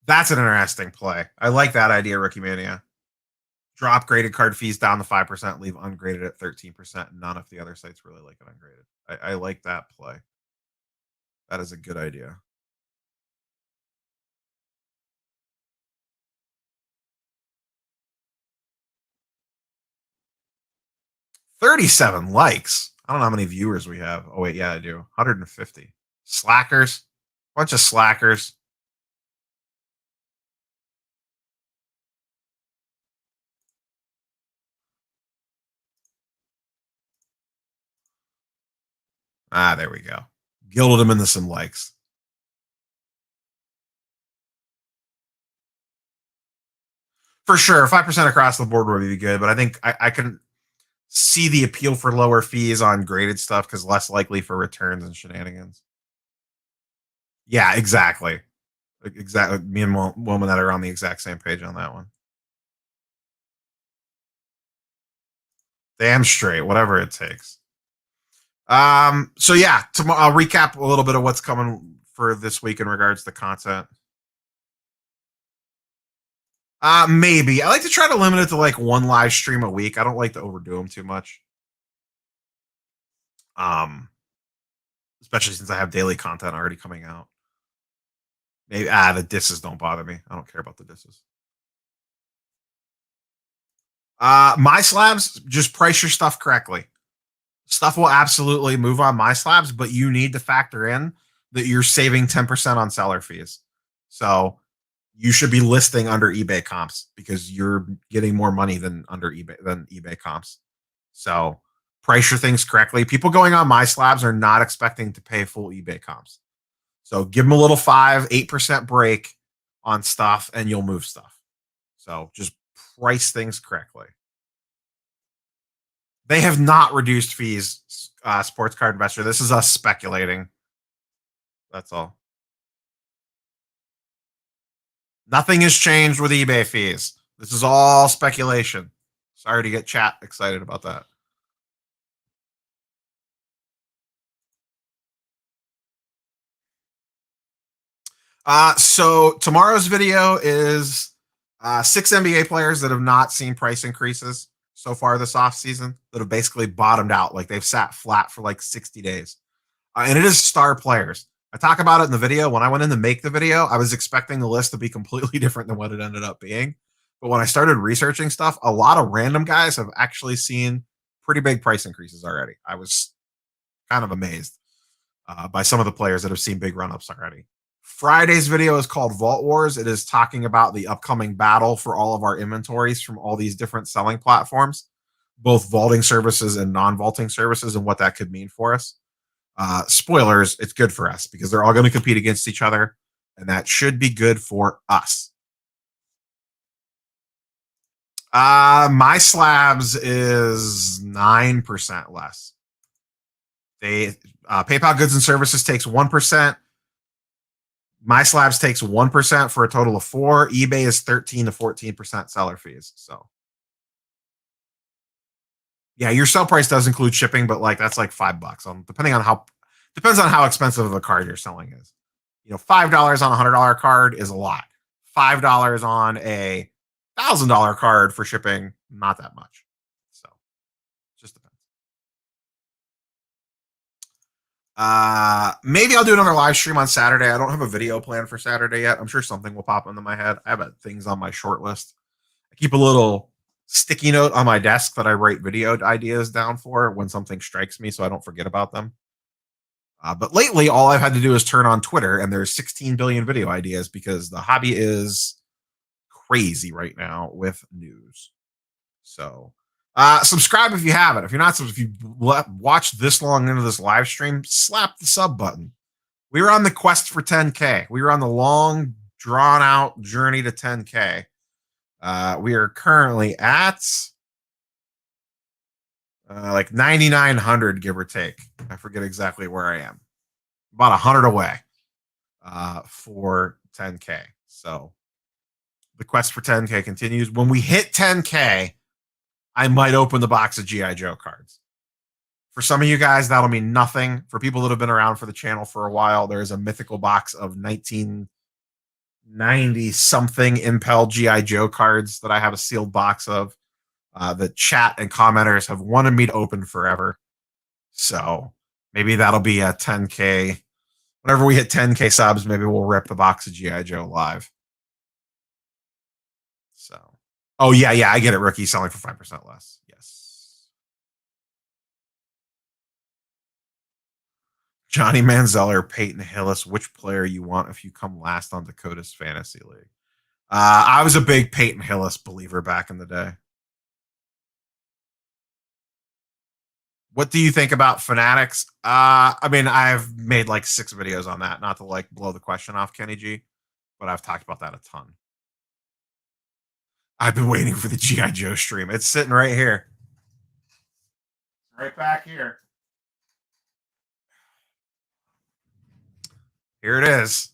That's an interesting play. I like that idea, Rookie Mania. Drop graded card fees down to 5%, leave ungraded at 13%. None of the other sites really like it ungraded. I like that play. That is a good idea. $37 likes. I don't know how many viewers we have. Oh, wait, yeah, I do. 150. Slackers. Bunch of slackers. There we go. Gilded them into some likes. For sure, 5% across the board would be good, but I think I can see the appeal for lower fees on graded stuff because less likely for returns and shenanigans. Yeah, exactly. Exactly. Me and Wilmanette are on the exact same page on that one. Damn straight, whatever it takes. So yeah, tomorrow I'll recap a little bit of what's coming for this week in regards to content. Maybe. I like to try to limit it to like one live stream a week. I don't like to overdo them too much. Especially since I have daily content already coming out. Maybe the disses don't bother me. I don't care about the disses. My slabs, just price your stuff correctly. Stuff will absolutely move on my slabs, but you need to factor in that you're saving 10% on seller fees. So you should be listing under eBay comps because you're getting more money than eBay comps. So price your things correctly. People going on my slabs are not expecting to pay full eBay comps. So give them a little 8% break on stuff and you'll move stuff. So just price things correctly. They have not reduced fees, Sports Card Investor. This is us speculating. That's all. Nothing has changed with eBay fees. This is all speculation. Sorry to get chat excited about that. So tomorrow's video is 6 NBA players that have not seen price increases so far this offseason that have basically bottomed out. Like they've sat flat for like 60 days. And it is star players. I talk about it in the video. When I went in to make the video, I was expecting the list to be completely different than what it ended up being. But when I started researching stuff, a lot of random guys have actually seen pretty big price increases already. I was kind of amazed by some of the players that have seen big run-ups already. Friday's video is called Vault Wars. It is talking about the upcoming battle for all of our inventories from all these different selling platforms, both vaulting services and non-vaulting services, and what that could mean for us. Spoilers, it's good for us because they're all going to compete against each other, and that should be good for us. My slabs is 9% less. They PayPal goods and services takes 1%. My slabs takes 1% for a total of 4. eBay is 13 to 14% seller fees. So yeah, your sell price does include shipping, but like that's like $5 depends on how expensive of a card you're selling is. You know, $5 on a $100 card is a lot. $5 on a $1,000 card for shipping not that much. So just depends. Maybe I'll do another live stream on Saturday. I don't have a video plan for Saturday yet. I'm sure something will pop into my head. I have things on my short list. I keep a little sticky note on my desk that I write video ideas down for when something strikes me so I don't forget about them. But lately, all I've had to do is turn on Twitter, and there's 16 billion video ideas because the hobby is crazy right now with news. So, subscribe if you haven't. If you're not, if you watched this long into this live stream, slap the sub button. We were on the quest for 10K. We were on the long, drawn out journey to 10K. We are currently at like 9,900, give or take. I forget exactly where I am. About 100 away for 10K. So the quest for 10K continues. When we hit 10K, I might open the box of G.I. Joe cards. For some of you guys, that'll mean nothing. For people that have been around for the channel for a while, there's a mythical box of 1990 something Impel G.I. Joe cards that I have a sealed box of. The chat and commenters have wanted me to open forever. So maybe that'll be a 10K. Whenever we hit 10K subs, maybe we'll rip the box of G.I. Joe live. So, oh, yeah, I get it. Rookie selling for 5% less. Yes. Johnny Manziel or Peyton Hillis, which player you want if you come last on Dakota's Fantasy League? I was a big Peyton Hillis believer back in the day. What do you think about Fanatics? I mean, I've made like 6 videos on that, not to like blow the question off Kenny G, but I've talked about that a ton. I've been waiting for the G.I. Joe stream. It's sitting right here. Right back here. Here it is.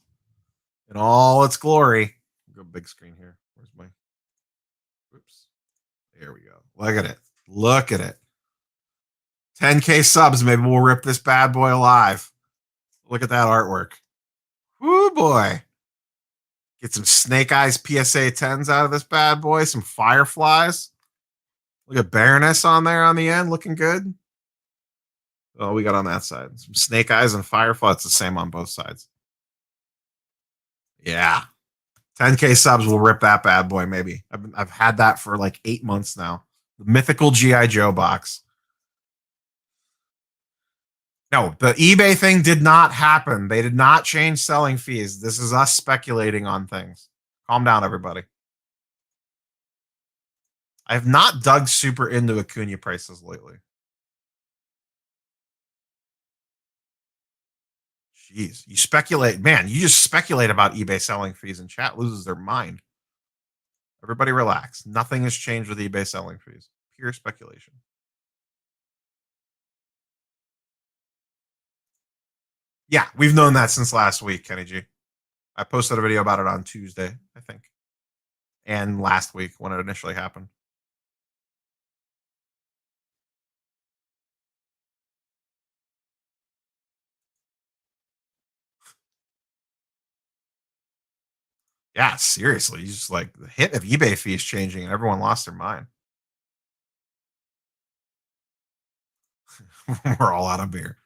In all its glory. Go big screen here. Where's my... Oops. There we go. Look at it. Look at it. 10K subs. Maybe we'll rip this bad boy alive. Look at that artwork. Woo, boy. Get some Snake Eyes PSA 10s out of this bad boy. Some Fireflies. Look at Baroness on there on the end. Looking good. Oh, we got on that side. Some Snake Eyes and Firefly. It's the same on both sides. Yeah. 10K subs will rip that bad boy, maybe. I've had that for like 8 months now. The mythical G.I. Joe box. No, the eBay thing did not happen. They did not change selling fees. This is us speculating on things. Calm down, everybody. I have not dug super into Acuna prices lately. Jeez, you speculate. Man, you just speculate about eBay selling fees and chat loses their mind. Everybody relax. Nothing has changed with eBay selling fees. Pure speculation. Yeah, we've known that since last week, Kenny G. I posted a video about it on Tuesday, I think. And last week when it initially happened. Yeah, seriously. You just like the hit of eBay fees changing and everyone lost their mind. We're all out of beer.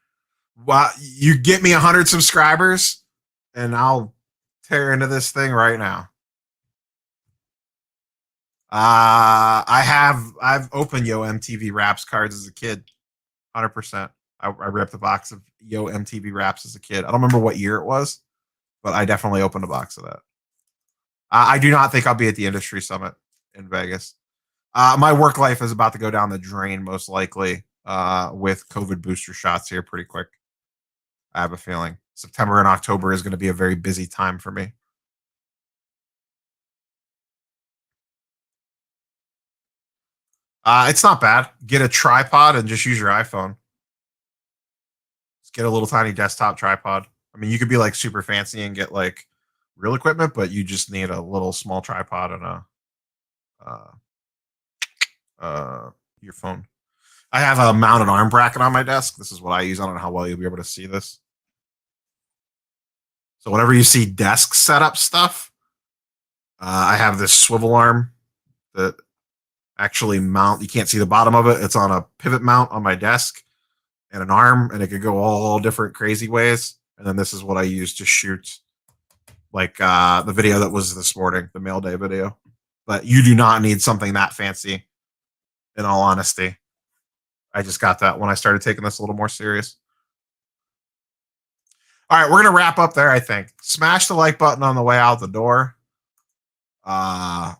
Well, you get me 100 subscribers and I'll tear into this thing right now. I've opened Yo MTV Raps cards as a kid. 100%. I ripped a box of Yo MTV Raps as a kid. I don't remember what year it was, but I definitely opened a box of that. I do not think I'll be at the industry summit in Vegas. My work life is about to go down the drain, most likely, with COVID booster shots here pretty quick. I have a feeling September and October is going to be a very busy time for me. It's not bad. Get a tripod and just use your iPhone. Just get a little tiny desktop tripod. I mean, you could be like super fancy and get like real equipment, but you just need a little small tripod and your phone. I have a mounted arm bracket on my desk. This is what I use. I don't know how well you'll be able to see this. So whenever you see desk setup stuff, I have this swivel arm that actually mount. You can't see the bottom of it. It's on a pivot mount on my desk and an arm, and it could go all different crazy ways. And then this is what I use to shoot, like the video that was this morning, the mail day video. But you do not need something that fancy, in all honesty. I just got that when I started taking this a little more serious. All right, we're going to wrap up there, I think. Smash the like button on the way out the door. And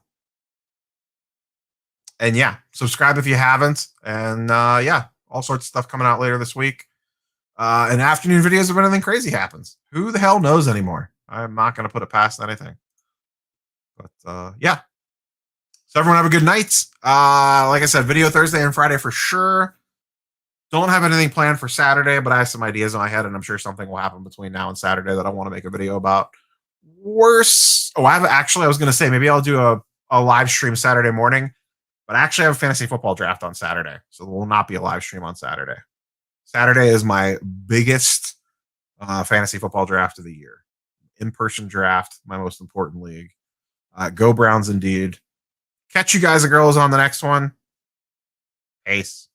yeah, subscribe if you haven't. And yeah, all sorts of stuff coming out later this week. And afternoon videos if anything crazy happens. Who the hell knows anymore? I'm not going to put it past anything. But yeah. So everyone have a good night. Like I said, video Thursday and Friday for sure. Don't have anything planned for Saturday, but I have some ideas in my head, and I'm sure something will happen between now and Saturday that I want to make a video about. Worse. Oh, I was going to say maybe I'll do a live stream Saturday morning, but I actually have a fantasy football draft on Saturday, so there will not be a live stream on Saturday. Saturday is my biggest fantasy football draft of the year. In-person draft, my most important league. Go Browns indeed. Catch you guys and girls on the next one. Peace.